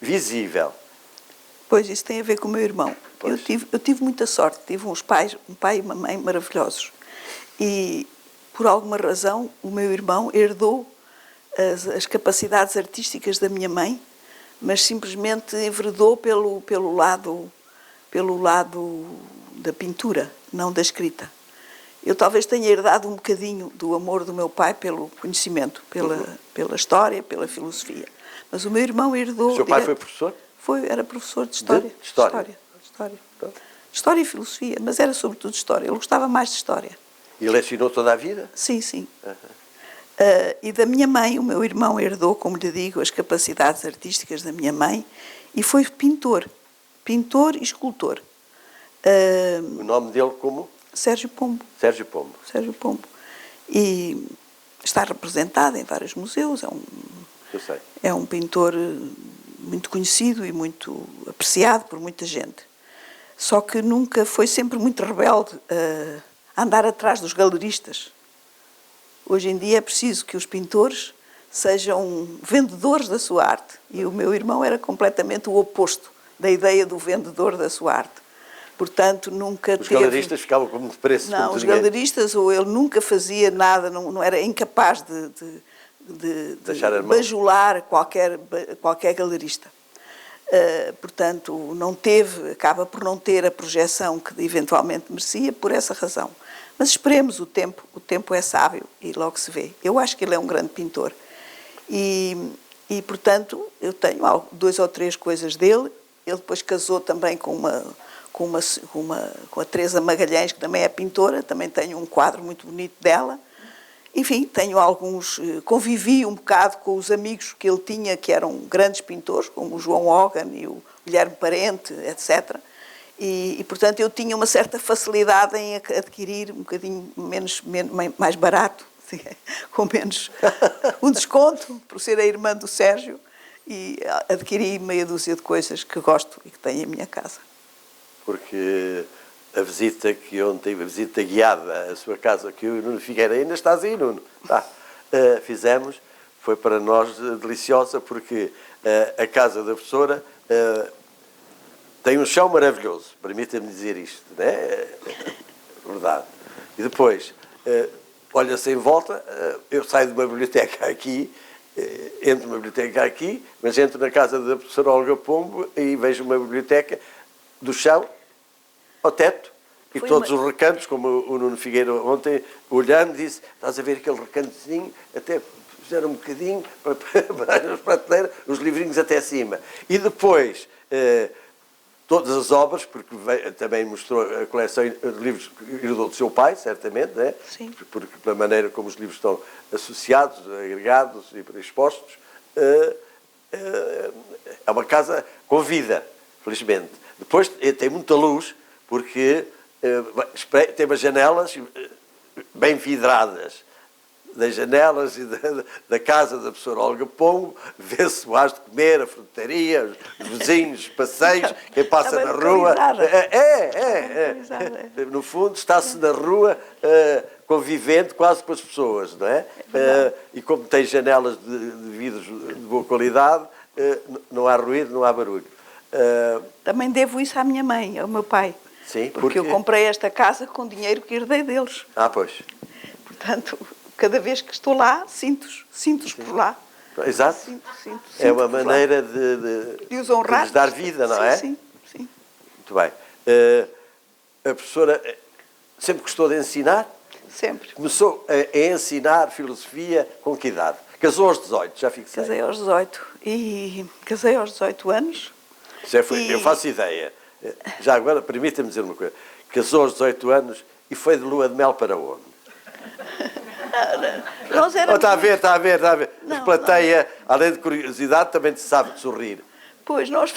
visível. Pois, isso tem a ver com o meu irmão. Eu tive muita sorte, tive um pai e uma mãe maravilhosos. E por alguma razão, o meu irmão herdou as capacidades artísticas da minha mãe, mas simplesmente enveredou pelo lado da pintura, não da escrita. Eu talvez tenha herdado um bocadinho do amor do meu pai pelo conhecimento, pela história, pela filosofia. Mas o meu irmão herdou... O seu pai foi professor? Era professor de história. De história? História e filosofia, mas era sobretudo história. Ele gostava mais de história. E lecionou toda a vida? Sim, sim. E da minha mãe, o meu irmão herdou, como lhe digo, as capacidades artísticas da minha mãe e foi pintor e escultor. O nome dele como? Sérgio Pombo. Sérgio Pombo. Sérgio Pombo. E está representado em vários museus. Eu sei. É um pintor muito conhecido e muito apreciado por muita gente. Só que foi sempre muito rebelde a andar atrás dos galeristas. Hoje em dia é preciso que os pintores sejam vendedores da sua arte. E o meu irmão era completamente o oposto da ideia do vendedor da sua arte. Portanto, nunca Os galeristas ficavam com muito preço. Não, os galeristas, ou ele nunca fazia nada, não era incapaz de bajular qualquer galerista. Portanto, acaba por não ter a projeção que eventualmente merecia por essa razão. Mas esperemos o tempo é sábio e logo se vê. Eu acho que ele é um grande pintor. E portanto, eu tenho 2 ou 3 coisas dele. Ele depois casou também com a Teresa Magalhães, que também é pintora, também tenho um quadro muito bonito dela. Enfim, tenho convivi um bocado com os amigos que ele tinha, que eram grandes pintores, como o João Hogan e o Guilherme Parente, etc. E, portanto, eu tinha uma certa facilidade em adquirir um bocadinho mais barato, com menos um desconto, por ser a irmã do Sérgio, e adquiri meia dúzia de coisas que gosto e que tenho em minha casa. Porque a visita que ontem, a visita guiada à sua casa, que o Nuno Figueira, ainda estás aí, Nuno, fizemos, foi para nós deliciosa, porque a casa da professora tem um chão maravilhoso, permita-me dizer isto, não é? Verdade. E depois, olha-se em volta, eu saio de uma biblioteca aqui, entro numa biblioteca aqui, mas entro na casa da professora Olga Pombo e vejo uma biblioteca do chão ao teto, e todos os recantos, como o Nuno Figueira ontem, olhando, disse, estás a ver aquele recantozinho, até fizeram um bocadinho para as prateleiras, os livrinhos até cima. E depois, todas as obras, porque também mostrou a coleção de livros que herdou do seu pai, certamente, né? Sim. Porque pela maneira como os livros estão associados, agregados e expostos, é uma casa com vida, felizmente. Depois tem muita luz, porque tem umas janelas bem vidradas. Das janelas e da casa da professora Olga Pombo, vê-se o as de comer, a frutaria, os vizinhos, os passeios, quem passa na rua. No fundo, está-se na rua convivendo quase com as pessoas, não é? E como tem janelas de vidros de boa qualidade, não há ruído, não há barulho. Também devo isso à minha mãe, ao meu pai. Sim, porque eu comprei esta casa com dinheiro que herdei deles. Pois. Portanto, cada vez que estou lá, sinto-os por lá. Exato. Sinto é uma maneira de os honrar. De lhes dar vida, não é? Sim. Muito bem. A professora sempre gostou de ensinar? Sempre. Começou a ensinar filosofia com que idade? Casou aos 18, já fixei. Casei aos 18. E casei aos 18 anos. Eu faço ideia. Já agora, permita-me dizer uma coisa. Casou aos 18 anos e foi de lua de mel para onde? Nós éramos... Está a ver. Mas plateia, além de curiosidade, também se sabe sorrir. Pois, nós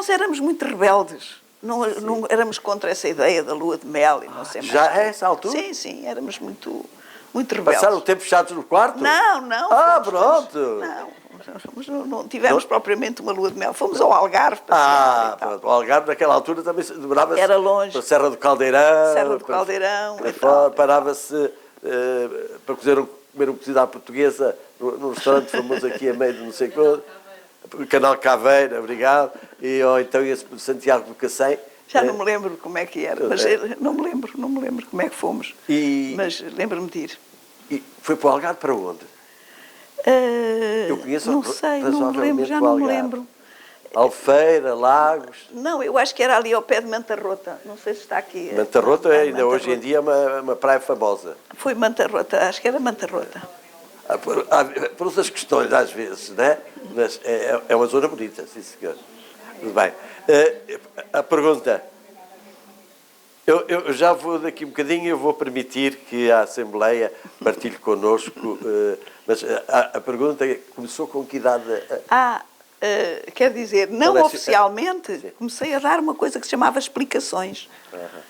éramos muito rebeldes. Não éramos contra essa ideia da lua de mel e não sei mais. Já é essa altura? Sim, éramos muito rebeldes. Passaram o tempo fechados no quarto? Não. Pronto. Não tivemos propriamente uma lua de mel. Fomos ao Algarve. Pronto. O Algarve naquela altura também demorava-se. Era longe. Para a Serra do Caldeirão. Parava-se para comer um cozido à portuguesa num restaurante famoso aqui a meio de não sei quando. O Canal Caveira, obrigado. Ou então ia-se para Santiago do Cacém. Já não me lembro como é que era, mas não me lembro como é que fomos. Mas lembro-me de ir. E foi para o Algarve para onde? Eu conheço não sei, não me lembro, já não me lembro. Albufeira, Lagos... Não, eu acho que era ali ao pé de Mantarrota. Não sei se está aqui. Mantarrota ainda hoje em dia é uma praia famosa. Foi Mantarrota, acho que era Mantarrota. Por outras questões, às vezes, não é? Mas é uma zona bonita, sim senhor. Tudo bem. A pergunta... Eu já vou daqui um bocadinho, eu vou permitir que a Assembleia partilhe connosco, mas a pergunta começou com que idade? Quer dizer, não oficialmente, comecei a dar uma coisa que se chamava explicações.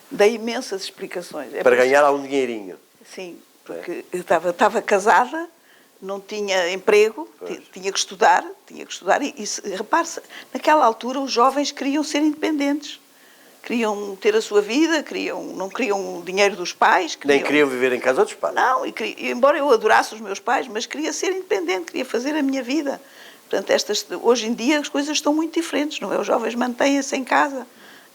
Dei imensas explicações. Para ganhar algum dinheirinho? Sim, porque eu estava casada, não tinha emprego, tinha que estudar, e repare-se, naquela altura os jovens queriam ser independentes. Queriam ter a sua vida, não queriam o dinheiro dos pais. Nem queriam viver em casa dos pais. Não, embora eu adorasse os meus pais, mas queria ser independente, queria fazer a minha vida. Portanto, hoje em dia as coisas estão muito diferentes, não é? Os jovens mantêm-se em casa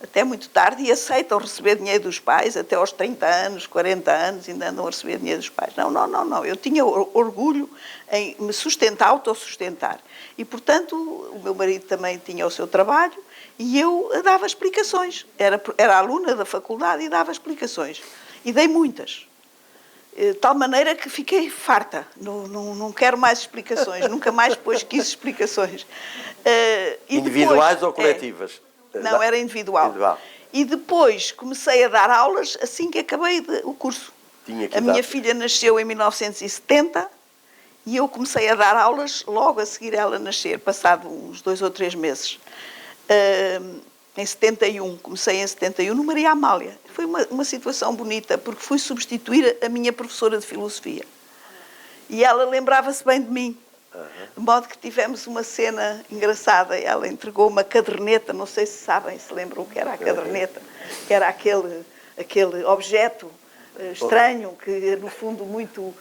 até muito tarde e aceitam receber dinheiro dos pais, até aos 30 anos, 40 anos, ainda andam a receber dinheiro dos pais. Não. Eu tinha orgulho em me sustentar, autossustentar. E, portanto, o meu marido também tinha o seu trabalho, e eu dava explicações. Era aluna da faculdade e dava explicações. E dei muitas. De tal maneira que fiquei farta. Não quero mais explicações. Nunca mais depois quis explicações. Individuais ou coletivas? Não, era individual. E depois comecei a dar aulas assim que acabei o curso. A minha filha nasceu em 1970 e eu comecei a dar aulas logo a seguir ela nascer, passado uns 2 ou 3 meses. Em 71, comecei em 71 no Maria Amália. Foi uma situação bonita, porque fui substituir a minha professora de filosofia. E ela lembrava-se bem de mim. De modo que tivemos uma cena engraçada. Ela entregou uma caderneta, não sei se sabem, se lembram o que era a caderneta. Era aquele objeto estranho, que no fundo muito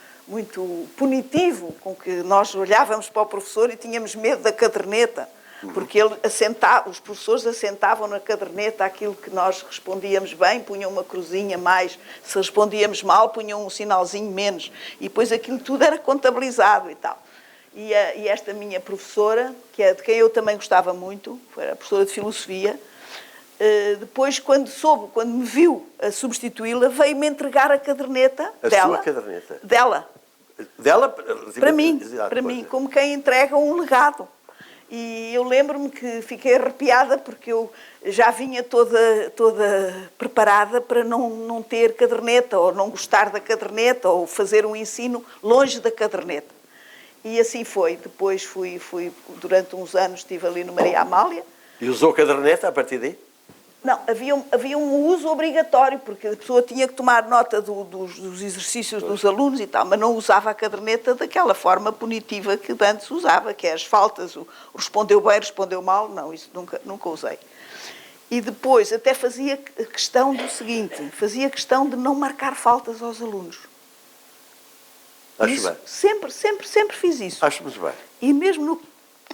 punitivo, com que nós olhávamos para o professor e tínhamos medo da caderneta. Porque os professores assentavam na caderneta aquilo que nós respondíamos bem, punham uma cruzinha mais, se respondíamos mal, punham um sinalzinho menos. E depois aquilo tudo era contabilizado e tal. E esta minha professora, de quem eu também gostava muito, foi a professora de filosofia, depois, quando me viu a substituí-la, veio-me entregar a caderneta dela. A sua caderneta? Dela. Dela? Para mim, como quem entrega um legado. E eu lembro-me que fiquei arrepiada porque eu já vinha toda preparada para não ter caderneta, ou não gostar da caderneta, ou fazer um ensino longe da caderneta. E assim foi. Depois fui durante uns anos, estive ali no Maria Amália. E usou caderneta a partir daí? Não, havia um uso obrigatório, porque a pessoa tinha que tomar nota dos exercícios dos alunos e tal, mas não usava a caderneta daquela forma punitiva que antes usava, que é as faltas, o respondeu bem, respondeu mal. Não, isso nunca usei. E depois até fazia questão do seguinte, fazia questão de não marcar faltas aos alunos. Acho bem. Sempre fiz isso. Acho muito bem. E mesmo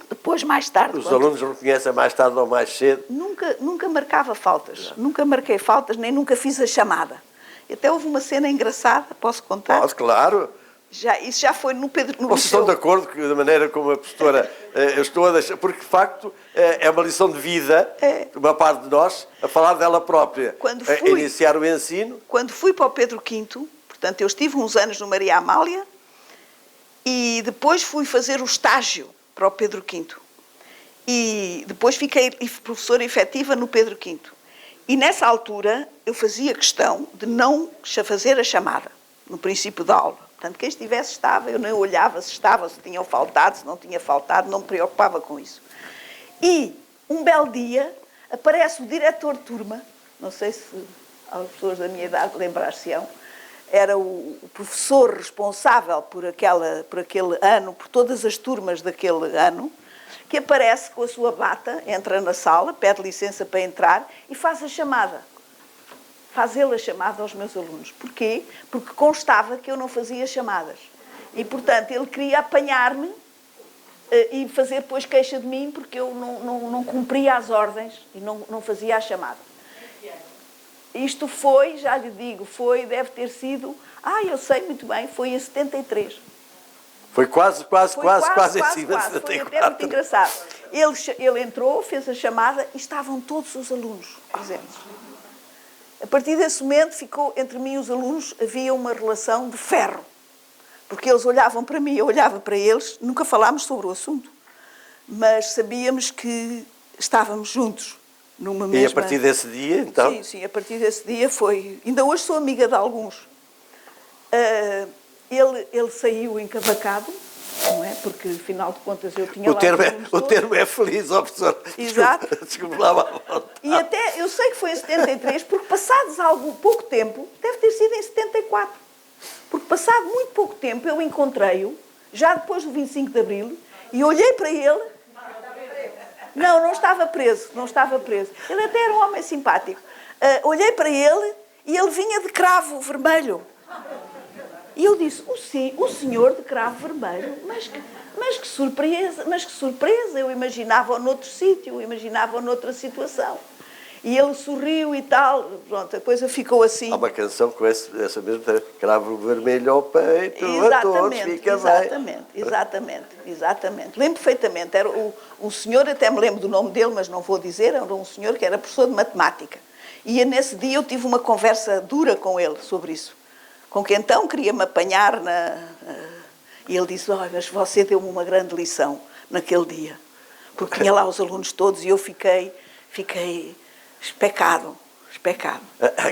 depois, mais tarde... Os alunos reconhecem mais tarde ou mais cedo. Nunca marcava faltas. Nunca marquei faltas, nem nunca fiz a chamada. Até houve uma cena engraçada, posso contar? Pode, claro. Isso já foi no Vocês estão de acordo da maneira como a professora eu estou a deixar... Porque, de facto, é uma lição de vida, de uma parte de nós, a falar dela própria. A iniciar o ensino. Quando fui para o Pedro V, portanto, eu estive uns anos no Maria Amália e depois fui fazer o estágio para o Pedro V. E depois fiquei professora efetiva no Pedro V. E nessa altura eu fazia questão de não fazer a chamada, no princípio da aula. Portanto, quem estivesse estava, eu nem olhava se estava, se tinham faltado, se não tinha faltado, não me preocupava com isso. E um belo dia aparece o diretor de turma, não sei se as pessoas da minha idade lembrar-se-ão, era o professor responsável por aquele ano, por todas as turmas daquele ano, que aparece com a sua bata, entra na sala, pede licença para entrar e faz a chamada. Faz ele a chamada aos meus alunos. Porquê? Porque constava que eu não fazia chamadas. E, portanto, ele queria apanhar-me e fazer depois queixa de mim porque eu não cumpria as ordens e não fazia a chamada. Isto foi, já lhe digo, deve ter sido... eu sei muito bem, foi em 73. Foi quase em cima de Foi 74. até muito engraçado. Ele entrou, fez a chamada e estavam todos os alunos presentes. A partir desse momento, ficou entre mim e os alunos, havia uma relação de ferro. Porque eles olhavam para mim, eu olhava para eles, nunca falámos sobre o assunto. Mas sabíamos que estávamos juntos, numa mesma... E a partir desse dia, então? Sim, a partir desse dia foi... Ainda hoje sou amiga de alguns. Ele saiu encavacado, não é? Porque, afinal de contas, eu tinha O termo é feliz, ó professor. Exato. Desculpe lá à volta. E até, eu sei que foi em 73, porque passados pouco tempo, deve ter sido em 74, porque passado muito pouco tempo eu encontrei-o, já depois do 25 de Abril, e olhei para ele... Não estava preso. Ele até era um homem simpático. Olhei para ele e ele vinha de cravo vermelho. E eu disse, o senhor de cravo vermelho, mas que surpresa, eu imaginava-o noutro sítio, eu imaginava-o noutra situação. E ele sorriu e tal, pronto, a coisa ficou assim. Há uma canção com essa mesma, cravo vermelho ao peito, a todos, fica bem. Exatamente. Lembro perfeitamente, era o senhor, até me lembro do nome dele, mas não vou dizer, era um senhor que era professor de matemática. E nesse dia eu tive uma conversa dura com ele sobre isso. Com que então queria-me apanhar e ele disse, mas você deu-me uma grande lição naquele dia. Porque tinha lá os alunos todos e eu fiquei especado.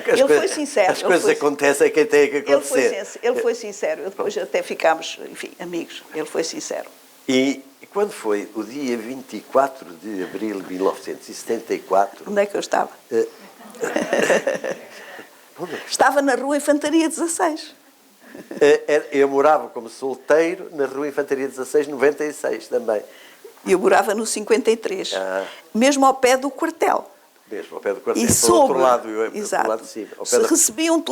Ele foi sincero. As coisas acontecem a quem tem que acontecer. Ele foi sincero. Depois até ficámos, enfim, amigos. Ele foi sincero. E quando foi o dia 24 de abril de 1974... Onde é que eu estava? Estava na Rua Infantaria 16. Eu morava como solteiro na Rua Infantaria 16, 96 também. Eu morava no 53, mesmo ao pé do quartel. Mesmo, ao pé do quartel, E pelo outro lado, exato. do lado de cima. Recebi um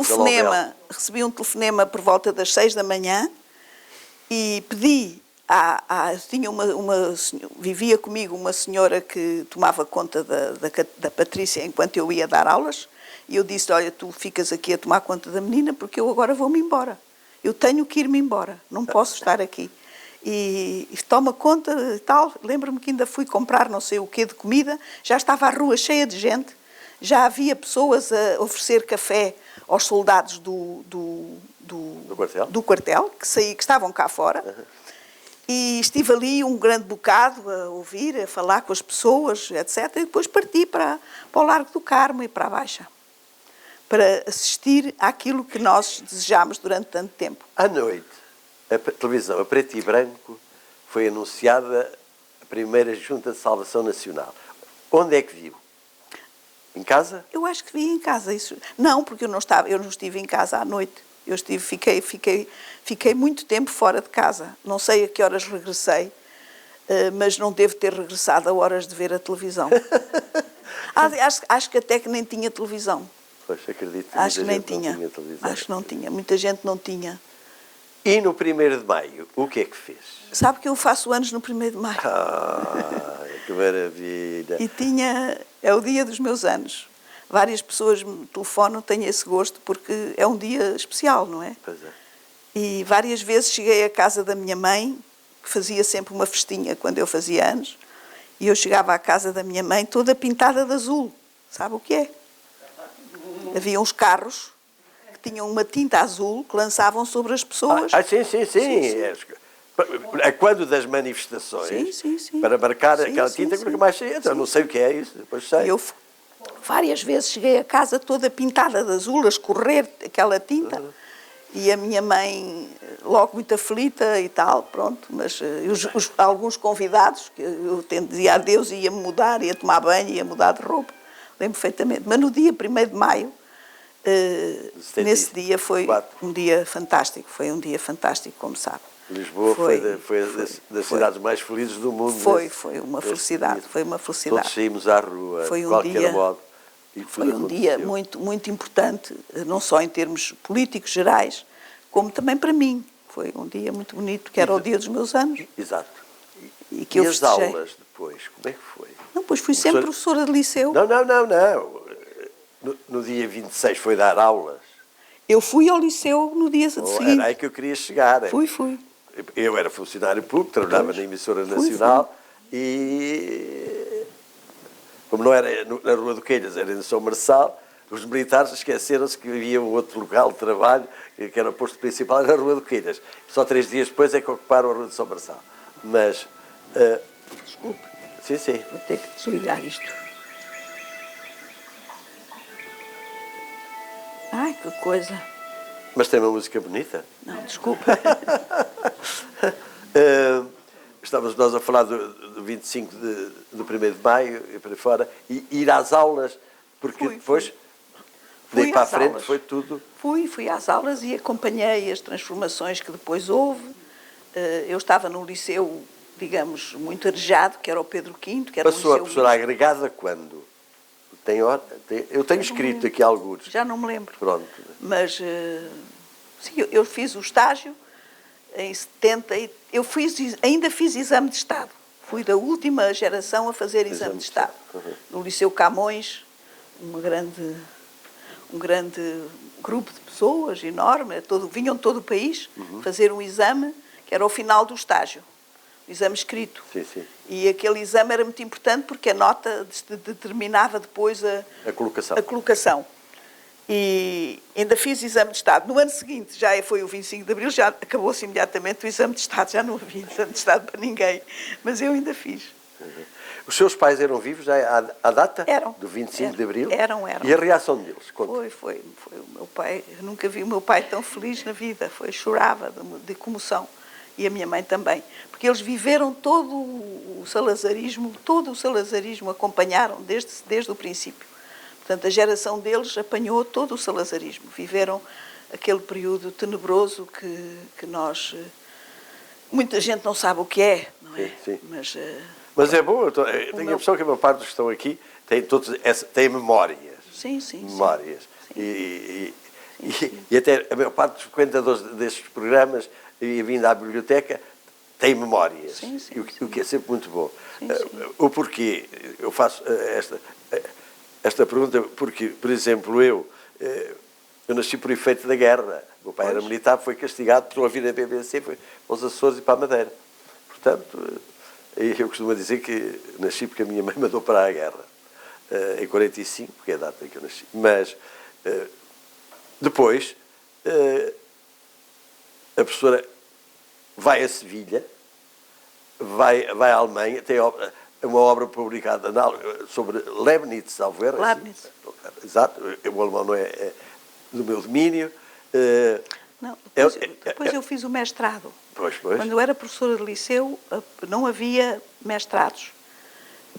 telefonema por volta das 6 da manhã e pedi vivia comigo uma senhora que tomava conta da Patrícia enquanto eu ia dar aulas, e eu disse, olha, tu ficas aqui a tomar conta da menina porque eu agora vou-me embora. Eu tenho que ir-me embora, não posso estar aqui. E toma conta e tal. Lembro-me que ainda fui comprar não sei o quê de comida, já estava a rua cheia de gente, já havia pessoas a oferecer café aos soldados do quartel que estavam cá fora. Uhum. E estive ali um grande bocado a ouvir, a falar com as pessoas, etc. E depois parti para o Largo do Carmo e para a Baixa, para assistir àquilo que nós desejámos durante tanto tempo. À noite, a televisão a preto e branco foi anunciada a primeira Junta de Salvação Nacional. Onde é que viu? Em casa? Eu acho que vi em casa. Não, porque eu não estive em casa à noite. Fiquei muito tempo fora de casa. Não sei a que horas regressei, mas não devo ter regressado a horas de ver a televisão. Acho que até que nem tinha televisão. Pois, acredito que acho que nem tinha. Acho que não tinha. Muita gente não tinha. E no 1º de Maio, o que é que fez? Sabe que eu faço anos no 1º de Maio. Que maravilha! E é o dia dos meus anos. Várias pessoas me telefonam, tenho esse gosto, porque é um dia especial, não é? Pois é. E várias vezes cheguei à casa da minha mãe, que fazia sempre uma festinha quando eu fazia anos, e eu chegava à casa da minha mãe toda pintada de azul. Sabe o que é? Havia uns carros que tinham uma tinta azul que lançavam sobre as pessoas. Sim. É quando das manifestações, sim. para marcar aquela tinta que nunca mais saía. Eu não sei o que é isso, depois sei. Eu várias vezes cheguei a casa toda pintada de azul, a escorrer aquela tinta, e a minha mãe logo muito aflita e tal, pronto, mas alguns convidados, que eu dizia adeus e ia-me mudar, ia tomar banho, ia mudar de roupa, lembro perfeitamente. Mas no dia 1º de Maio, nesse dia foi um dia fantástico, como sabe. Lisboa foi das cidades mais felizes do mundo. Foi uma felicidade. Todos saímos à rua, foi de qualquer modo. Foi um dia muito, muito importante, não só em termos políticos gerais, como também para mim. Foi um dia muito bonito, que era o dia dos meus anos. Exato. E que eu as aulas depois, como é que foi? Não, pois fui sempre professora de liceu. Não. no dia 26 foi dar aulas. Eu fui ao liceu no dia seguinte. Era aí que eu queria chegar. Fui. Eu era funcionário público, trabalhava na emissora nacional e, como não era na Rua do Queiras, era em São Marçal, os militares esqueceram-se que havia um outro local de trabalho, que era o posto principal, era a Rua do Queiras. Só 3 dias depois é que ocuparam a Rua de São Marçal. Mas... Desculpe. Sim. Vou ter que desligar isto. Ai, que coisa. Mas tem uma música bonita. Não, desculpa. Estávamos nós a falar do 25 do 1º de Maio e para fora, e ir às aulas, porque depois, daí para a frente, aulas. foi tudo... Fui às aulas e acompanhei as transformações que depois houve. Eu estava num liceu, digamos, muito arejado, que era o Pedro V, que era Passou um a liceu... professora agregada quando? Eu tenho escrito aqui alguns. Já não me lembro. Pronto. Mas, sim, eu fiz o estágio em 70, ainda fiz exame de Estado. Fui da última geração a fazer exame de Estado. No Liceu Camões, um grande grupo de pessoas, enorme, vinham de todo o país fazer um exame, que era o final do estágio, o exame escrito. Sim. E aquele exame era muito importante porque a nota determinava depois a colocação. E ainda fiz exame de Estado. No ano seguinte, já foi o 25 de Abril, já acabou-se imediatamente o exame de Estado, já não havia exame de Estado para ninguém, mas eu ainda fiz. Os seus pais eram vivos já à data? Eram. Do 25 de Abril? Eram. E a reação deles? Foi o meu pai, eu nunca vi o meu pai tão feliz na vida, chorava de comoção. E a minha mãe também. Porque eles viveram todo o salazarismo acompanharam desde o princípio. Portanto, a geração deles apanhou todo o salazarismo. Viveram aquele período tenebroso que nós... Muita gente não sabe o que é, não é? Sim. Mas é bom, eu tenho a impressão que a maior parte dos que estão aqui têm memórias. Sim. Memórias. Sim. E até a maior parte dos frequentadores destes programas e vindo à biblioteca tem memórias. Sim. O que é sempre muito bom. Sim. O porquê? Eu faço esta pergunta porque, por exemplo, eu nasci por efeito da guerra. O meu pai era militar, foi castigado por ouvir a BBC, foi para os Açores e para a Madeira. Portanto, eu costumo dizer que nasci porque a minha mãe mandou para a guerra. Em 45, porque é a data em que eu nasci. Mas, depois, a professora vai a Sevilha, vai à Alemanha, tem uma obra publicada sobre Leibniz, salvo erro. Leibniz. Assim. Exato, o alemão não é do meu domínio. Não, depois eu fiz o mestrado. Pois. Quando eu era professora de liceu, não havia mestrados.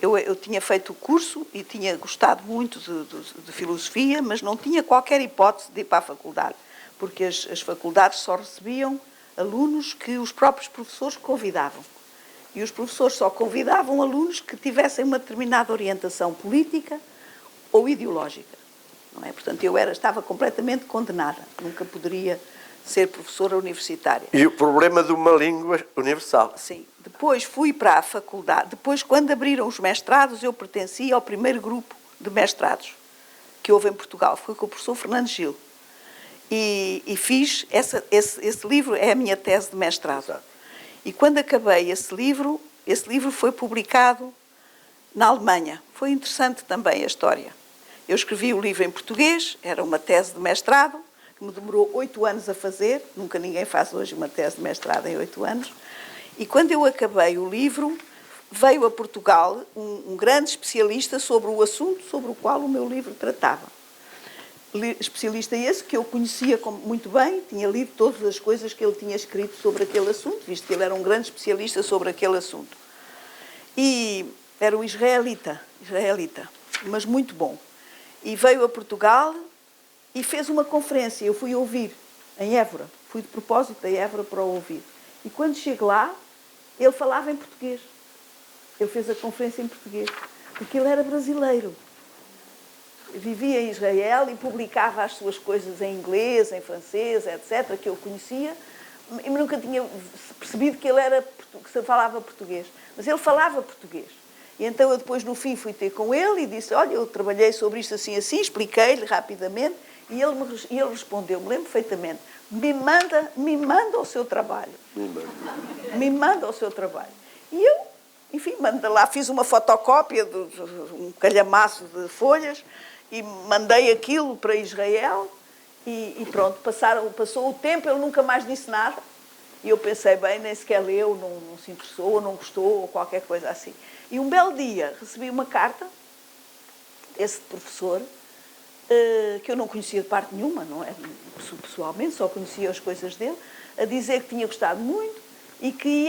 Eu tinha feito o curso e tinha gostado muito de filosofia, mas não tinha qualquer hipótese de ir para a faculdade, porque as faculdades só recebiam alunos que os próprios professores convidavam. E os professores só convidavam alunos que tivessem uma determinada orientação política ou ideológica. Não é? Portanto, eu estava completamente condenada. Nunca poderia ser professora universitária. E o problema de uma língua universal. Sim. Depois fui para a faculdade. Depois, quando abriram os mestrados, eu pertencia ao primeiro grupo de mestrados que houve em Portugal. Foi com o professor Fernando Gil. E fiz esse livro, é a minha tese de mestrado. Exato. E quando acabei esse livro foi publicado na Alemanha. Foi interessante também a história. Eu escrevi o livro em português, era uma tese de mestrado, que me demorou 8 anos a fazer. Nunca ninguém faz hoje uma tese de mestrado em 8 anos. E quando eu acabei o livro, veio a Portugal um grande especialista sobre o assunto sobre o qual o meu livro tratava. Especialista esse que eu conhecia muito bem, tinha lido todas as coisas que ele tinha escrito sobre aquele assunto, visto que ele era um grande especialista sobre aquele assunto. E era um israelita, mas muito bom. E veio a Portugal e fez uma conferência. Eu fui ouvir em Évora, fui de propósito a Évora para o ouvir. E quando chego lá, ele falava em português. Ele fez a conferência em português, porque ele era brasileiro. Vivia em Israel e publicava as suas coisas em inglês, em francês, etc., que eu conhecia, e nunca tinha percebido que ele falava português. Mas ele falava português. E então eu depois, no fim, fui ter com ele e disse, olha, eu trabalhei sobre isto assim, assim, expliquei-lhe rapidamente, e ele respondeu, me lembro perfeitamente, me manda o seu trabalho. Me manda o seu trabalho. E eu, enfim, lá, fiz uma fotocópia de um calhamaço de folhas e mandei aquilo para Israel e pronto, passou o tempo, ele nunca mais disse nada. E eu pensei, bem, nem sequer leu, não se interessou, ou não gostou, ou qualquer coisa assim. E um belo dia recebi uma carta desse professor, que eu não conhecia de parte nenhuma, não é? Pessoalmente, só conhecia as coisas dele, a dizer que tinha gostado muito e que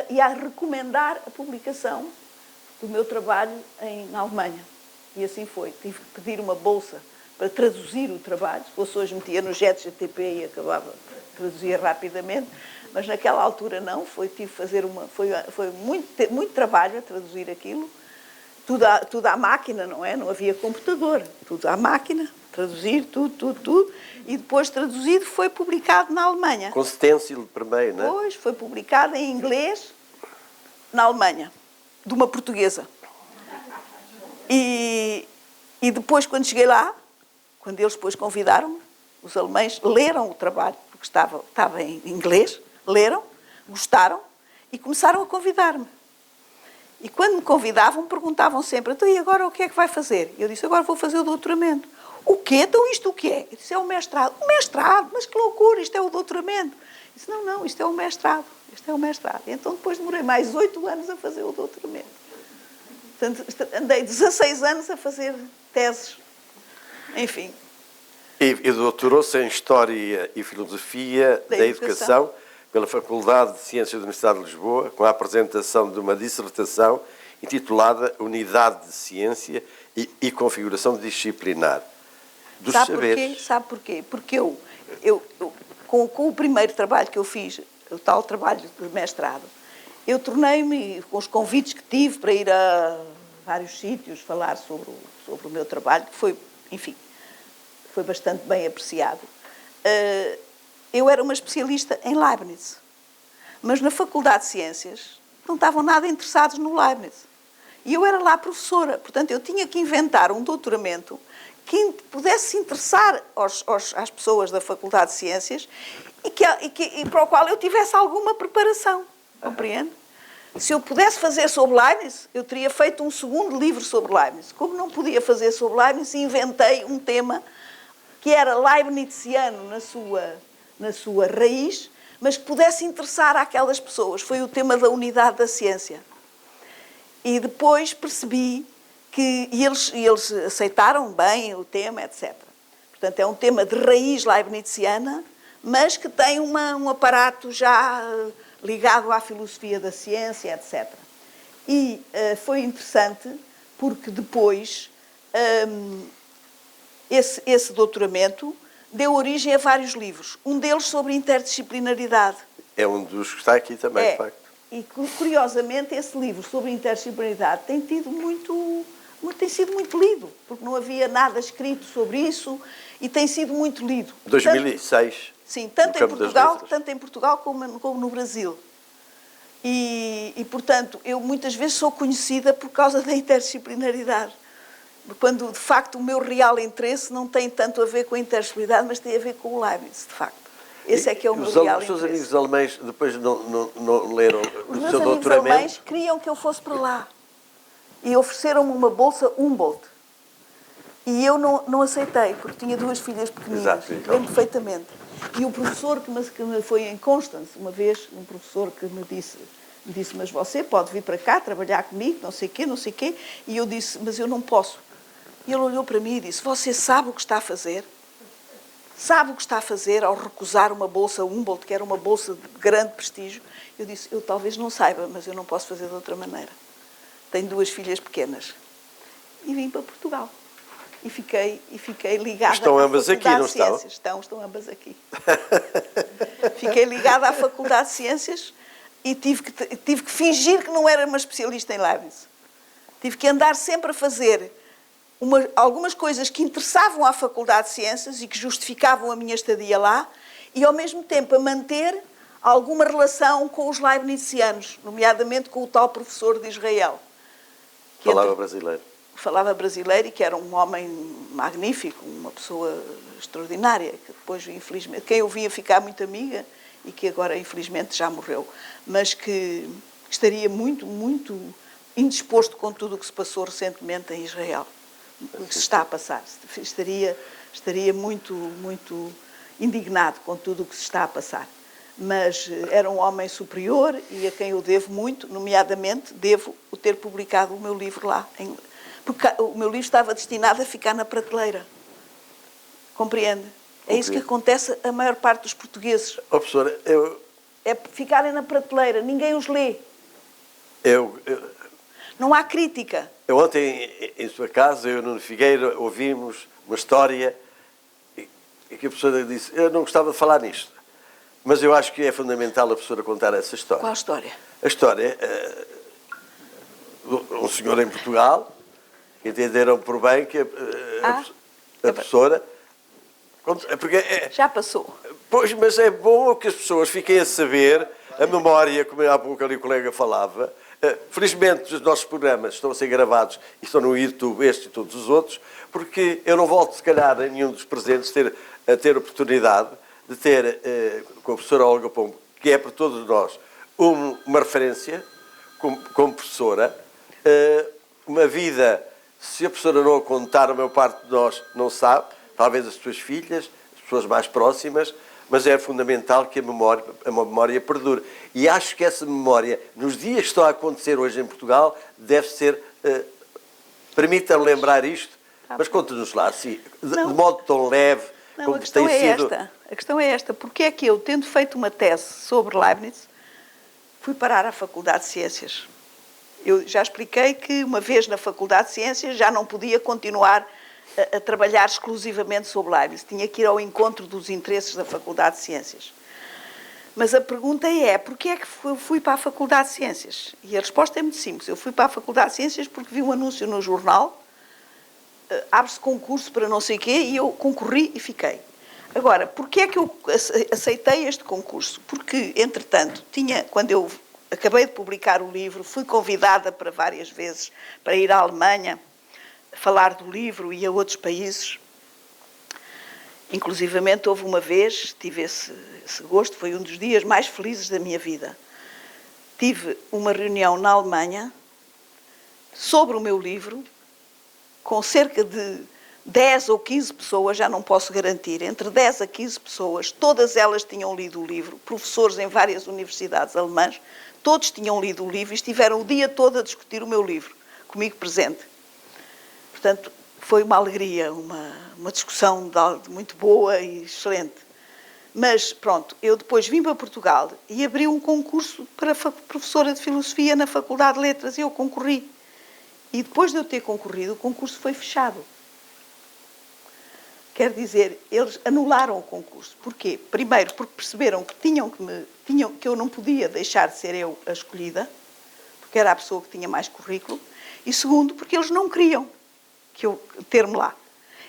ia recomendar a publicação do meu trabalho na Alemanha. E assim foi. Tive que pedir uma bolsa para traduzir o trabalho. Se fosse hoje, metia no ChatGPT e acabava, traduzia rapidamente, mas naquela altura não. Tive que fazer foi muito trabalho a traduzir aquilo. Tudo à máquina, não é? Não havia computador. Tudo à máquina, traduzir, tudo. E depois traduzido foi publicado na Alemanha. Com stencil primeiro, não é? Depois foi publicado em inglês na Alemanha, de uma portuguesa. E depois, quando cheguei lá, quando eles depois convidaram-me, os alemães leram o trabalho, porque estava em inglês, leram, gostaram e começaram a convidar-me. E quando me convidavam, perguntavam sempre, então e agora o que é que vai fazer? Eu disse, agora vou fazer o doutoramento. O quê? Então isto o que é? Eu disse, é o mestrado. O mestrado? Mas que loucura, isto é o doutoramento. Eu disse, não, isto é o mestrado. Isto é o mestrado. E então depois demorei mais 8 anos a fazer o doutoramento. Portanto, andei 16 anos a fazer teses. Enfim. E doutorou-se em História e Filosofia da Educação pela Faculdade de Ciências da Universidade de Lisboa, com a apresentação de uma dissertação intitulada Unidade de Ciência e Configuração Disciplinar dos Saberes. Sabe porquê? Porque eu com o primeiro trabalho que eu fiz, o tal trabalho de mestrado, eu tornei-me, com os convites que tive para ir a vários sítios falar sobre o meu trabalho, que foi, enfim, foi bastante bem apreciado. Eu era uma especialista em Leibniz, mas na Faculdade de Ciências não estavam nada interessados no Leibniz. E eu era lá professora, portanto eu tinha que inventar um doutoramento que pudesse se interessar às pessoas da Faculdade de Ciências e para o qual eu tivesse alguma preparação, compreende? Se eu pudesse fazer sobre Leibniz, eu teria feito um segundo livro sobre Leibniz. Como não podia fazer sobre Leibniz, inventei um tema que era leibniziano na sua raiz, mas que pudesse interessar àquelas pessoas. Foi o tema da unidade da ciência. E depois percebi que eles aceitaram bem o tema, etc. Portanto, é um tema de raiz leibniziana, mas que tem um aparato já ligado à filosofia da ciência, etc. E foi interessante porque depois esse doutoramento deu origem a vários livros. Um deles sobre interdisciplinaridade. É um dos que está aqui também, de facto. E, curiosamente, esse livro sobre interdisciplinaridade tem sido muito lido, porque não havia nada escrito sobre isso e tem sido muito lido. 2006. Sim, tanto em Portugal como no Brasil. E, portanto, eu muitas vezes sou conhecida por causa da interdisciplinaridade. Quando, de facto, o meu real interesse não tem tanto a ver com a interdisciplinaridade, mas tem a ver com o Leibniz, de facto. Esse é que é o meu real interesse. Os seus amigos alemães depois não leram o seu doutoramento? Os meus amigos alemães queriam que eu fosse para lá. E ofereceram-me uma bolsa Humboldt. E eu não aceitei, porque tinha 2 filhas pequeninas. Lembro perfeitamente. E o professor que me foi em Constance, uma vez, um professor que me disse, mas você pode vir para cá trabalhar comigo, não sei o quê. E eu disse, mas eu não posso. E ele olhou para mim e disse, você sabe o que está a fazer? Sabe o que está a fazer ao recusar uma bolsa Humboldt, que era uma bolsa de grande prestígio? Eu disse, eu talvez não saiba, mas eu não posso fazer de outra maneira. Tenho 2 filhas pequenas. E vim para Portugal. E fiquei ligada estão à ambas Faculdade aqui, não de Ciências. Estão ambas aqui. Fiquei ligada à Faculdade de Ciências e tive que fingir que não era uma especialista em Leibniz. Tive que andar sempre a fazer algumas coisas que interessavam à Faculdade de Ciências e que justificavam a minha estadia lá e, ao mesmo tempo, a manter alguma relação com os leibnizianos, nomeadamente com o tal professor de Israel. Falava brasileiro. Falava brasileiro e que era um homem magnífico, uma pessoa extraordinária, que depois, infelizmente, quem eu vinha ficar muito amiga e que agora, infelizmente, já morreu, mas que estaria muito, muito indisposto com tudo o que se passou recentemente em Israel, o que se está a passar. Estaria muito, muito indignado com tudo o que se está a passar. Mas era um homem superior e a quem eu devo muito, nomeadamente, devo o ter publicado o meu livro lá. Porque o meu livro estava destinado a ficar na prateleira. Compreende? É isso que acontece a maior parte dos portugueses. Professora, É ficarem na prateleira, ninguém os lê. Não há crítica. Ontem, em sua casa, eu e o Nuno Figueira ouvimos uma história e que a professora disse, eu não gostava de falar nisto, mas eu acho que é fundamental a professora contar essa história. Qual a história? A história, um senhor em Portugal, entenderam por bem que a professora... Porque já passou. Pois, mas é bom que as pessoas fiquem a saber a memória, como há pouco ali o colega falava. Felizmente os nossos programas estão a ser gravados e estão no YouTube, este e todos os outros, porque eu não volto, se calhar, a nenhum dos presentes a ter oportunidade de ter, com a professora Olga Pombo, que é para todos nós uma referência, como professora, uma vida, se a professora não a contar, a maior parte de nós não sabe, talvez as suas filhas, as pessoas mais próximas, mas é fundamental que a memória perdure. E acho que essa memória, nos dias que estão a acontecer hoje em Portugal, deve ser... Permita-me lembrar isto, mas conte-nos lá, assim, de modo tão leve, como tem sido... A questão é esta. Porque é que eu, tendo feito uma tese sobre Leibniz, fui parar à Faculdade de Ciências? Eu já expliquei que, uma vez na Faculdade de Ciências, já não podia continuar a trabalhar exclusivamente sobre Leibniz. Tinha que ir ao encontro dos interesses da Faculdade de Ciências. Mas a pergunta é, porquê é que eu fui para a Faculdade de Ciências? E a resposta é muito simples. Eu fui para a Faculdade de Ciências porque vi um anúncio no jornal, abre-se concurso para não sei o quê, e eu concorri e fiquei. Agora, porquê é que eu aceitei este concurso? Porque, entretanto, quando eu acabei de publicar o livro, fui convidada para várias vezes para ir à Alemanha, falar do livro e a outros países. Inclusivamente, houve uma vez, tive esse gosto, foi um dos dias mais felizes da minha vida. Tive uma reunião na Alemanha sobre o meu livro, com cerca de 10 ou 15 pessoas, já não posso garantir, entre 10 a 15 pessoas, todas elas tinham lido o livro, professores em várias universidades alemãs, todos tinham lido o livro e estiveram o dia todo a discutir o meu livro, comigo presente. Portanto, foi uma alegria, uma discussão muito boa e excelente. Mas, pronto, eu depois vim para Portugal e abri um concurso para professora de Filosofia na Faculdade de Letras e eu concorri. E depois de eu ter concorrido, o concurso foi fechado. Quer dizer, eles anularam o concurso. Porquê? Primeiro, porque perceberam que eu não podia deixar de ser eu a escolhida, porque era a pessoa que tinha mais currículo. E segundo, porque eles não queriam que eu ter-me lá.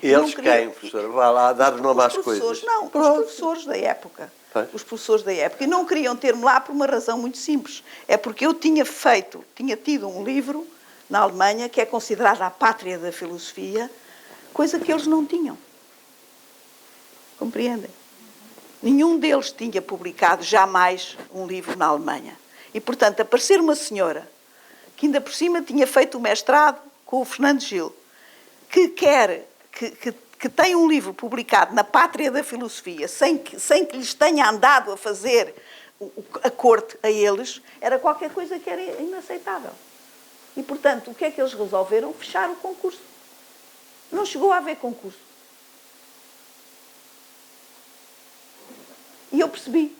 Eles quem, professor? Vá lá dar nome às coisas. Não, os professores da época. Os professores da época. E não queriam ter-me lá por uma razão muito simples. É porque eu tinha tido um livro na Alemanha que é considerado a pátria da filosofia, coisa que eles não tinham. Compreendem? Nenhum deles tinha publicado jamais um livro na Alemanha. E, portanto, aparecer uma senhora que ainda por cima tinha feito o mestrado com o Fernando Gil, que tem um livro publicado na pátria da filosofia, sem que lhes tenha andado a fazer a corte a eles, era qualquer coisa que era inaceitável. E, portanto, o que é que eles resolveram? Fechar o concurso. Não chegou a haver concurso. E eu percebi.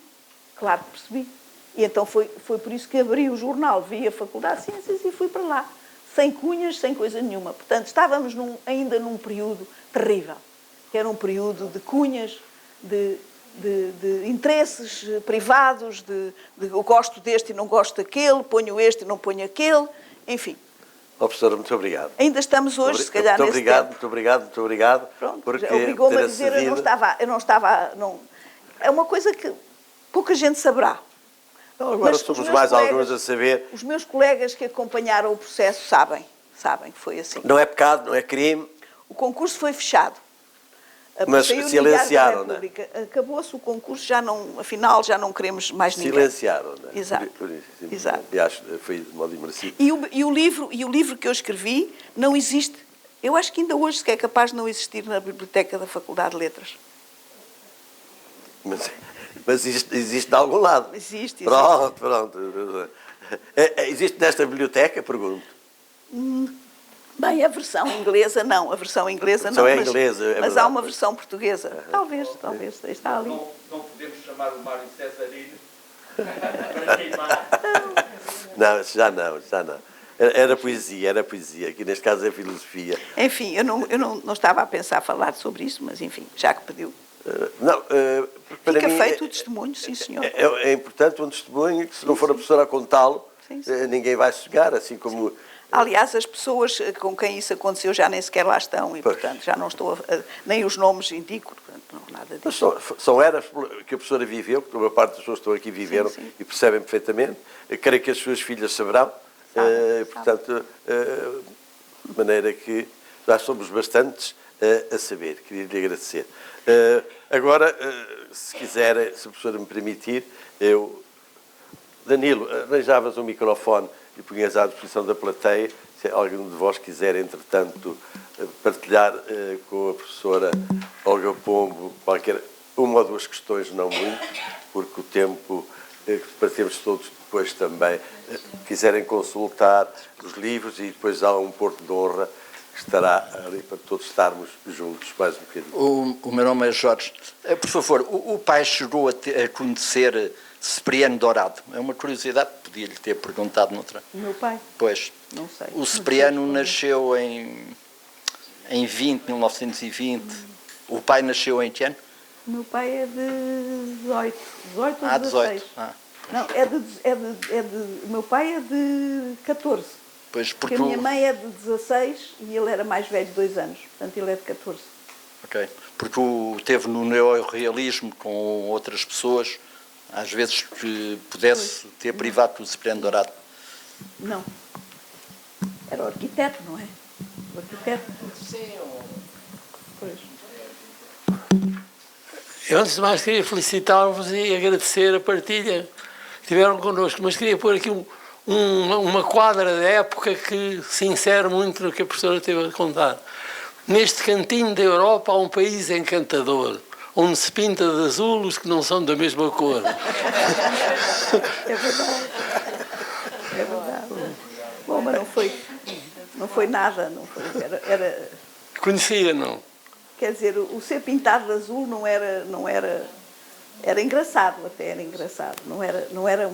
Claro que percebi. E então foi por isso que abri o jornal, vi a Faculdade de Ciências e fui para lá. Sem cunhas, sem coisa nenhuma. Portanto, estávamos ainda num período terrível, que era um período de cunhas, de interesses privados, eu gosto deste e não gosto daquele, ponho este e não ponho aquele, enfim. Professora, muito obrigado. Ainda estamos hoje, se calhar, nesse tempo. Muito obrigado. Pronto, obrigou-me a dizer, eu não estava. É uma coisa que pouca gente saberá. Então, agora somos mais alguns a saber. Os meus colegas que acompanharam o processo sabem. sabem que foi assim. Não é pecado, não é crime. O concurso foi fechado. Mas Saiu no silenciaram, Diário da República. Acabou-se o concurso, afinal já não queremos mais ninguém. Silenciaram, não é? Exato. Exato. E acho que foi de modo imersivo. E o livro que eu escrevi não existe. Eu acho que ainda hoje é capaz de não existir na biblioteca da Faculdade de Letras. Mas existe de algum lado. Existe. Pronto. Existe nesta biblioteca? Pergunto. Bem, a versão inglesa não. A versão inglesa não. Só é inglesa, é mas verdade. há uma versão portuguesa. Talvez. Está ali. Não podemos chamar o Mário Cesarino para queimar. Não, já não. Era poesia. Aqui neste caso é filosofia. Enfim, eu não estava a pensar falar sobre isso, mas enfim, já que pediu. Para Fica mim, feito o testemunho, sim, senhor. É importante um testemunho que, se não for a professora a contá-lo, ninguém vai chegar, assim como... Aliás, as pessoas com quem isso aconteceu já nem sequer lá estão e, portanto, já não estou nem os nomes indico, portanto, não, nada disso. Mas são eras que a professora viveu, que uma parte das pessoas que estão aqui viveram e percebem perfeitamente. Eu creio que as suas filhas saberão. Portanto, de maneira que já somos bastantes a saber. Queria lhe agradecer. Agora, se quiser, se a professora me permitir, Danilo, arranjavas um microfone e punhas à disposição da plateia, se alguém de vós quiser, entretanto, partilhar com a professora Olga Pombo uma ou duas questões, não muito, porque o tempo, para termos todos depois também, quiserem consultar os livros, e depois há um porto de honra que estará ali para todos estarmos juntos mais um bocadinho. O meu nome é Jorge. Por favor, o pai chegou a conhecer Cipriano Dourado? É uma curiosidade, podia-lhe ter perguntado noutra. O meu pai? Pois. Não sei. O Cipriano nasceu em 1920. O pai nasceu em que ano? O meu pai é de 18 ou 16. 18. Não, o meu pai é de 14. Pois, porque a minha mãe é de 16 e ele era mais velho de 2 anos. Portanto, ele é de 14. Ok. Porque teve no neorrealismo com outras pessoas, às vezes que pudesse ter privado do Cipriano Dourado. Não. Era o arquiteto, não é? O arquiteto. Sim. Pois. Eu, antes de mais, queria felicitá-vos e agradecer a partilha que tiveram connosco, mas queria pôr aqui uma quadra da época que se insere muito no que a professora teve a contar. Neste cantinho da Europa há um país encantador, onde se pinta de azul os que não são da mesma cor. É verdade. É verdade. Bom, mas não foi nada. Não foi, era... Conhecia, não? Quer dizer, o ser pintado de azul não era engraçado, até era engraçado. Não era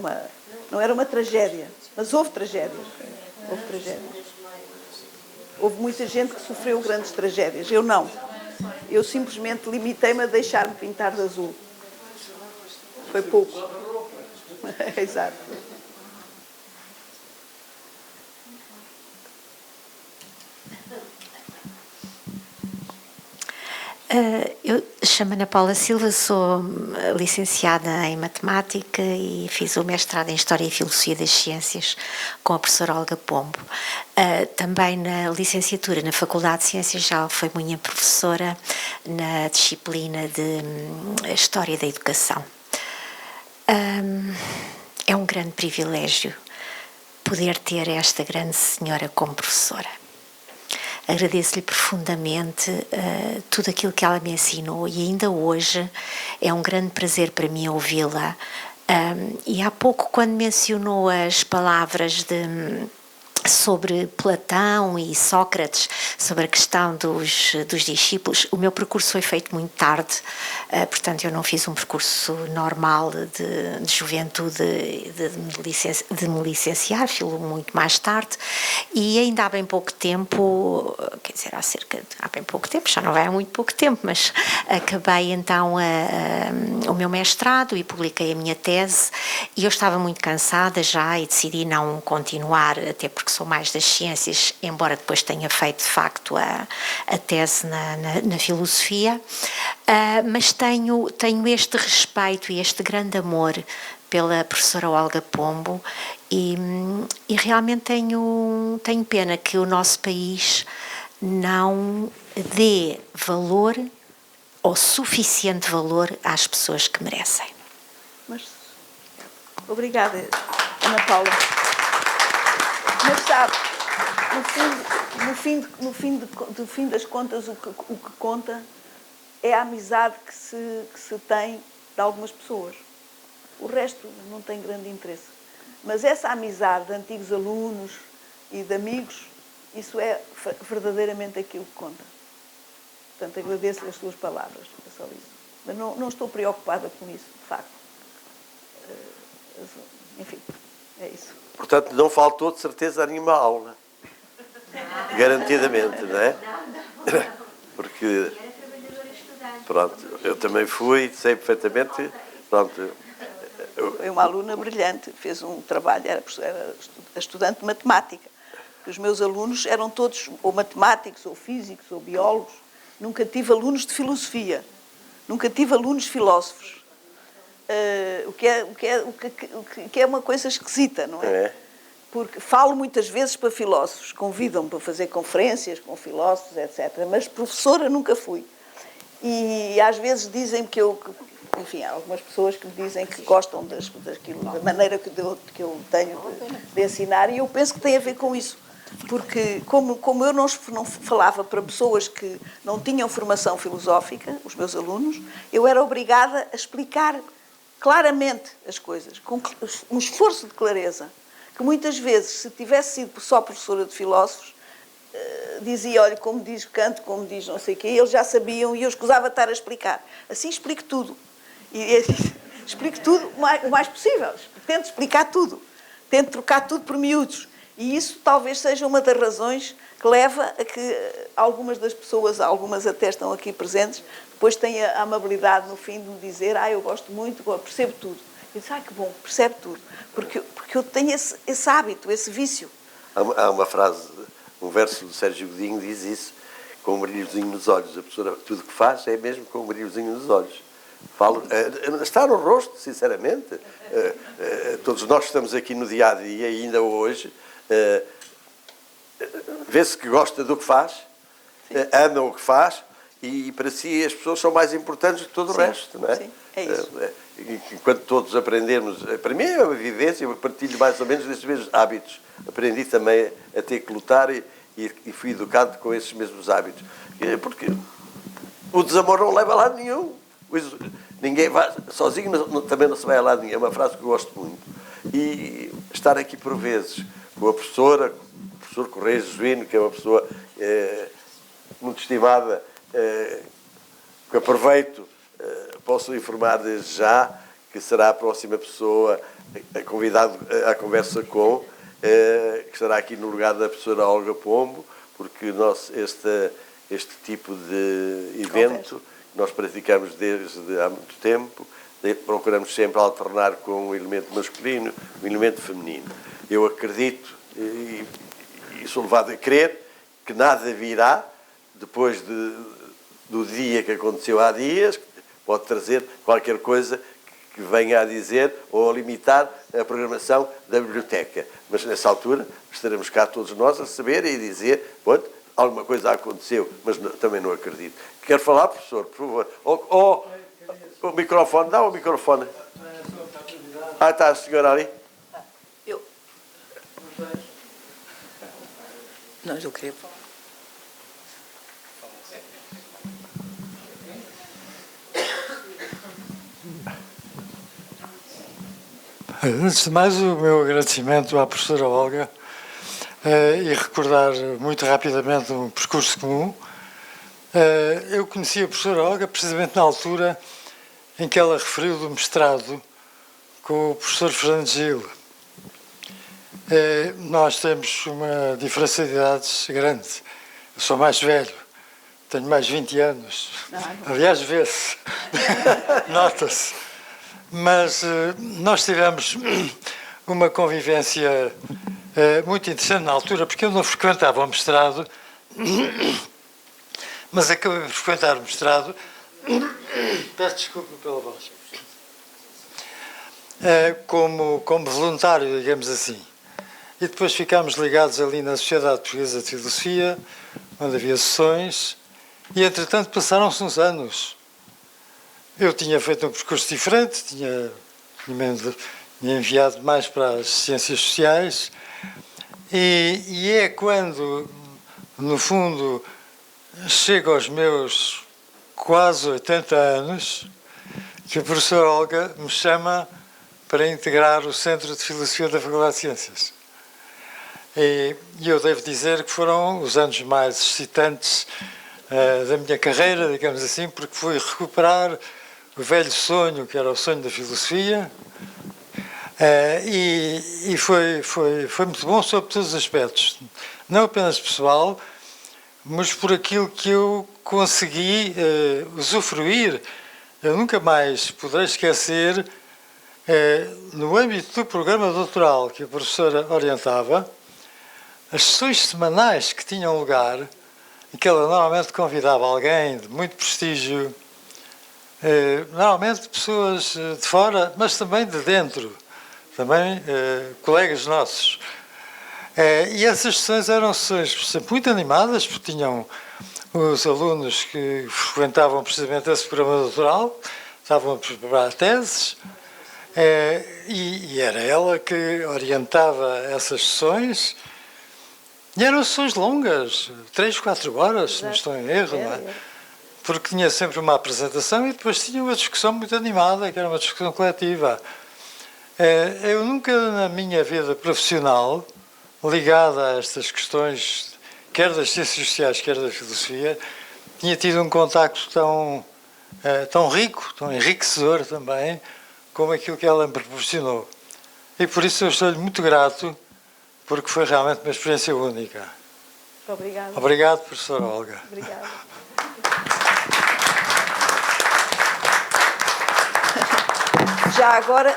uma tragédia. Mas houve tragédias. Houve muita gente que sofreu grandes tragédias. Eu não. Eu simplesmente limitei-me a deixar-me pintar de azul. Foi pouco. Exato. Eu chamo-me Ana Paula Silva, sou licenciada em Matemática e fiz o mestrado em História e Filosofia das Ciências com a professora Olga Pombo. Também na licenciatura na Faculdade de Ciências já foi minha professora na disciplina de História da Educação. É um grande privilégio poder ter esta grande senhora como professora. Agradeço-lhe profundamente tudo aquilo que ela me ensinou e ainda hoje é um grande prazer para mim ouvi-la. E há pouco, quando mencionou as palavras sobre Platão e Sócrates, sobre a questão dos discípulos, o meu percurso foi feito muito tarde, portanto eu não fiz um percurso normal de juventude, de me licenciar, filo muito mais tarde, e ainda há bem pouco tempo, quer dizer, há bem pouco tempo, já não vai há muito pouco tempo, mas acabei então o meu mestrado e publiquei a minha tese, e eu estava muito cansada já e decidi não continuar, até porque sou mais das ciências, embora depois tenha feito de facto a tese na filosofia, mas tenho este respeito e este grande amor pela professora Olga Pombo e realmente tenho pena que o nosso país não dê valor ou suficiente valor às pessoas que merecem. Mas, obrigada, Ana Paula. Mas sabe, no fim das contas, o que conta é a amizade que se tem de algumas pessoas. O resto não tem grande interesse. Mas essa amizade de antigos alunos e de amigos, isso é verdadeiramente aquilo que conta. Portanto, agradeço as suas palavras, é só isso. Mas não estou preocupada com isso, de facto. Enfim, é isso. Portanto, não faltou de certeza a nenhuma aula. Garantidamente, não é? Porque, pronto, eu também fui, sei perfeitamente, pronto. Foi uma aluna brilhante, fez um trabalho, era estudante de matemática. Os meus alunos eram todos ou matemáticos, ou físicos, ou biólogos. Nunca tive alunos de filosofia. Nunca tive alunos filósofos. O que é uma coisa esquisita, não é? É. Porque falo muitas vezes para filósofos, convidam-me para fazer conferências com filósofos, etc. Mas professora nunca fui. E às vezes dizem-me que enfim, há algumas pessoas que me dizem que gostam daquilo, da maneira que eu tenho de ensinar, e eu penso que tem a ver com isso. Porque, como eu não falava para pessoas que não tinham formação filosófica, os meus alunos, eu era obrigada a explicar claramente as coisas, com um esforço de clareza, que muitas vezes, se tivesse sido só professora de filósofos, dizia, olha, como diz Kant, como diz não sei o quê, eles já sabiam e eu escusava de estar a explicar. Assim explico tudo. E explico tudo o mais possível. Tento explicar tudo. Tento trocar tudo por miúdos. E isso talvez seja uma das razões que leva a que algumas das pessoas, algumas até estão aqui presentes, depois têm a amabilidade no fim de me dizer, eu gosto muito, percebo tudo. Eu disse, que bom, percebe tudo. Porque eu tenho esse hábito, esse vício. Há uma frase, um verso do Sérgio Godinho diz isso, com um brilhozinho nos olhos. A pessoa, tudo o que faz é mesmo com um brilhozinho nos olhos. Está no rosto, sinceramente. Todos nós que estamos aqui no dia-a-dia, ainda hoje, vê-se que gosta do que faz, ama o que faz, e para si as pessoas são mais importantes do que todo o resto, não é? Sim, é isso. Enquanto todos aprendemos, para mim é uma vivência, eu partilho mais ou menos desses mesmos hábitos. Aprendi também a ter que lutar e fui educado com esses mesmos hábitos. Porque o desamor não leva a lado nenhum. Ninguém vai, sozinho também não se vai a lado nenhum. É uma frase que eu gosto muito. E estar aqui por vezes com a professora, o professor Correia Jesuíno, que é uma pessoa muito estimada, que aproveito, posso informar desde já que será a próxima pessoa convidado à conversa com, que estará aqui no lugar da professora Olga Pombo, porque este tipo de evento nós praticamos desde há muito tempo, procuramos sempre alternar com um elemento masculino, um elemento feminino. Eu acredito e sou levado a crer que nada virá depois do dia que aconteceu há dias, pode trazer qualquer coisa que venha a dizer ou a limitar a programação da biblioteca. Mas nessa altura estaremos cá todos nós a saber e dizer, pronto, alguma coisa aconteceu, mas também não acredito. Quer falar, professor, por favor? O microfone, dá o microfone. Está a senhora ali? Não, eu queria falar. Antes de mais, o meu agradecimento à professora Olga e recordar muito rapidamente um percurso comum. Eu conheci a professora Olga precisamente na altura em que ela referiu do mestrado com o professor Fernando Gil. Nós temos uma diferença de idades grande. Eu sou mais velho, tenho mais 20 anos. Aliás, vê-se, nota-se. Mas nós tivemos uma convivência muito interessante na altura, porque eu não frequentava o mestrado, mas acabei de frequentar o mestrado. Peço desculpa pela voz. como voluntário, digamos assim. E depois ficámos ligados ali na Sociedade Portuguesa de Filosofia, onde havia sessões, e entretanto passaram-se uns anos. Eu tinha feito um percurso diferente, tinha enviado mais para as ciências sociais, e é quando, no fundo, chego aos meus quase 80 anos, que a professora Olga me chama para integrar o Centro de Filosofia da Faculdade de Ciências. E eu devo dizer que foram os anos mais excitantes da minha carreira, digamos assim, porque fui recuperar o velho sonho, que era o sonho da filosofia, e foi muito bom sob todos os aspectos. Não apenas pessoal, mas por aquilo que eu consegui usufruir. Eu nunca mais poderei esquecer, no âmbito do programa doutoral que a professora orientava, as sessões semanais que tinham lugar, em que ela normalmente convidava alguém de muito prestígio, normalmente pessoas de fora, mas também de dentro, também colegas nossos. E essas sessões eram sessões sempre muito animadas, porque tinham os alunos que frequentavam precisamente esse programa doutoral, estavam a preparar teses, e era ela que orientava essas sessões. E eram sessões longas, 3, 4 horas, se não estou em erro, não é? Porque tinha sempre uma apresentação e depois tinha uma discussão muito animada, que era uma discussão coletiva. Eu nunca na minha vida profissional, ligada a estas questões, quer das ciências sociais, quer da filosofia, tinha tido um contacto tão rico, tão enriquecedor também, como aquilo que ela me proporcionou. E por isso eu estou-lhe muito grato, porque foi realmente uma experiência única. Obrigada. Obrigado, professora Olga. Obrigada.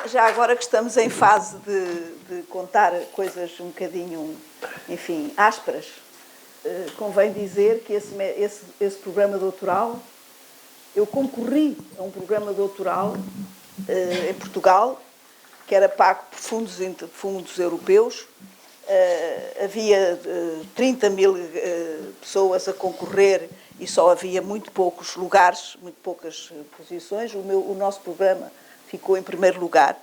Já agora que estamos em fase de contar coisas um bocadinho, enfim, ásperas, convém dizer que esse programa doutoral, eu concorri a um programa doutoral em Portugal, que era pago por fundos europeus. Havia 30 mil pessoas a concorrer e só havia muito poucos lugares, muito poucas posições. O nosso programa ficou em primeiro lugar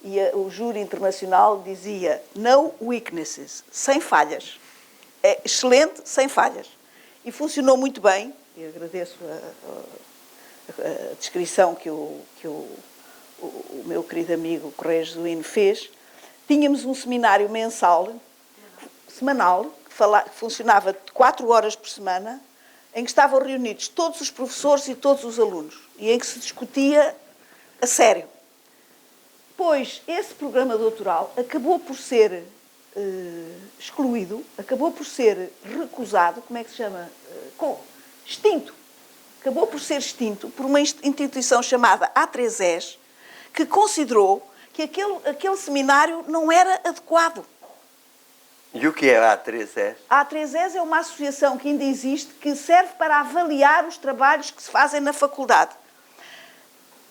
e o júri internacional dizia no weaknesses, sem falhas. É excelente, sem falhas. E funcionou muito bem, e agradeço a descrição que o meu querido amigo Correia Jesuíno fez. Tínhamos um seminário semanal, que funcionava 4 horas por semana, em que estavam reunidos todos os professores e todos os alunos, e em que se discutia a sério. Pois esse programa doutoral acabou por ser excluído, acabou por ser recusado, como é que se chama? Extinto. Acabou por ser extinto por uma instituição chamada A3Es, que considerou que aquele seminário não era adequado. E o que é a A3Es? A A3Es é uma associação que ainda existe, que serve para avaliar os trabalhos que se fazem na faculdade.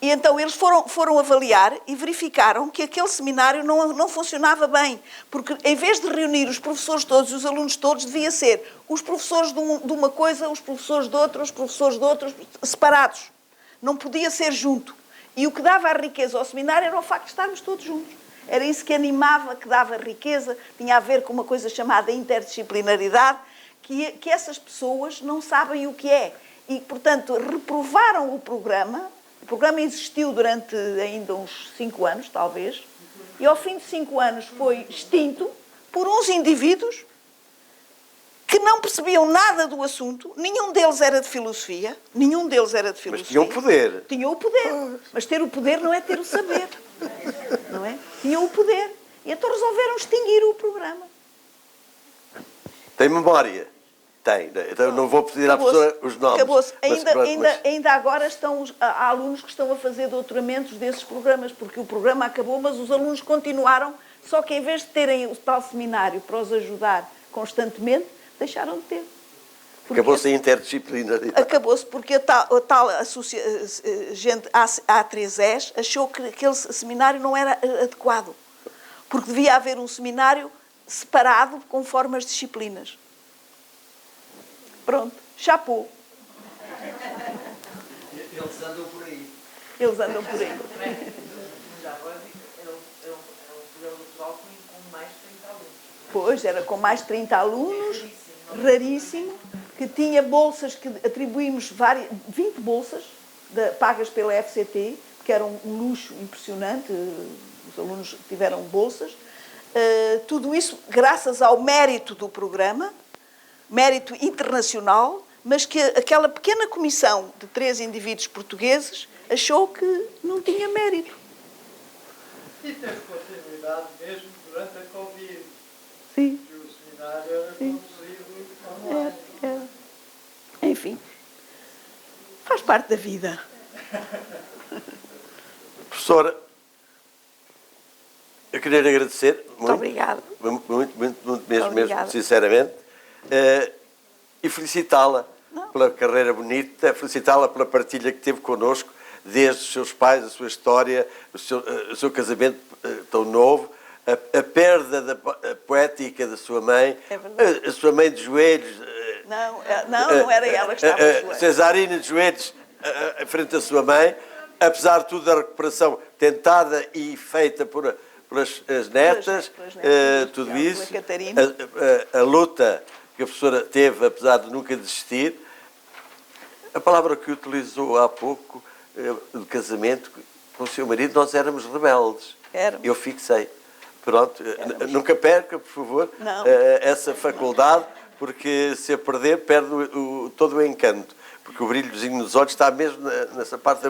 E então eles foram avaliar e verificaram que aquele seminário não funcionava bem, porque em vez de reunir os professores todos e os alunos todos, devia ser os professores de uma coisa, os professores de outra, os professores de outros, separados. Não podia ser junto. E o que dava a riqueza ao seminário era o facto de estarmos todos juntos. Era isso que animava, que dava riqueza, tinha a ver com uma coisa chamada interdisciplinaridade, que essas pessoas não sabem o que é. E, portanto, reprovaram o programa. O programa existiu durante ainda uns 5 anos, talvez, e ao fim de 5 anos foi extinto por uns indivíduos que não percebiam nada do assunto, nenhum deles era de filosofia, Mas tinham poder. Tinham o poder, mas ter o poder não é ter o saber, não é? Tinham o poder, e então resolveram extinguir o programa. Tem memória? Tem. Então não vou pedir à professora os nomes. Acabou-se. Mas Ainda agora há alunos que estão a fazer doutoramentos desses programas, porque o programa acabou, mas os alunos continuaram, só que em vez de terem o tal seminário para os ajudar constantemente, deixaram de ter. Acabou-se a interdisciplinaridade. Acabou-se porque a tal gente A3S achou que aquele seminário não era adequado. Porque devia haver um seminário separado conforme as disciplinas. Pronto, chapou. Eles andam por aí. Eles andam por aí. Já agora era um programa cultural com mais de 30 alunos. Pois, era com mais de 30 alunos, raríssimo, que tinha bolsas, que atribuímos 20 bolsas pagas pela FCT, que era um luxo impressionante, os alunos tiveram bolsas. Tudo isso graças ao mérito do programa, mérito internacional, mas que aquela pequena comissão de 3 indivíduos portugueses achou que não tinha mérito. E teve continuidade mesmo durante a Covid. Sim. Que o seminário era conduzido online. Enfim, faz parte da vida. Professora, eu queria lhe agradecer muito. Obrigada. Muito mesmo, Obrigada. sinceramente. E felicitá-la pela carreira bonita, felicitá-la pela partilha que teve connosco, desde os seus pais, a sua história, o seu casamento tão novo, a perda da poética da sua mãe, a sua mãe de joelhos. Não era ela que estava de joelhos. Cesarina de joelhos em frente à sua mãe, apesar de tudo a recuperação tentada e feita pelas netas, tudo isso, a luta que a professora teve, apesar de nunca desistir. A palavra que utilizou há pouco, do casamento com o seu marido, nós éramos rebeldes. Éramos. Eu fixei. Pronto, nunca perca, por favor, essa faculdade, porque se a perder, perde todo o encanto. Porque o brilhozinho nos olhos está mesmo nessa parte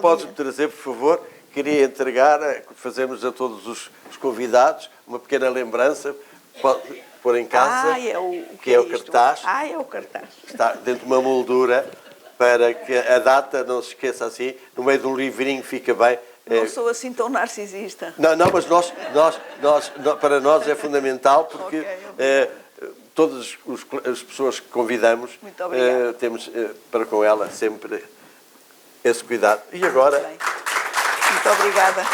Pode-me trazer, por favor? Queria entregar, fazemos a todos os convidados, uma pequena lembrança, pode pôr em casa, que é o cartaz. É o cartaz. Está dentro de uma moldura, para que a data não se esqueça assim, no meio de um livrinho fica bem. Não sou assim tão narcisista. Não, mas para nós é fundamental, porque todas as pessoas que convidamos temos para com ela sempre esse cuidado. E agora? Muito obrigada.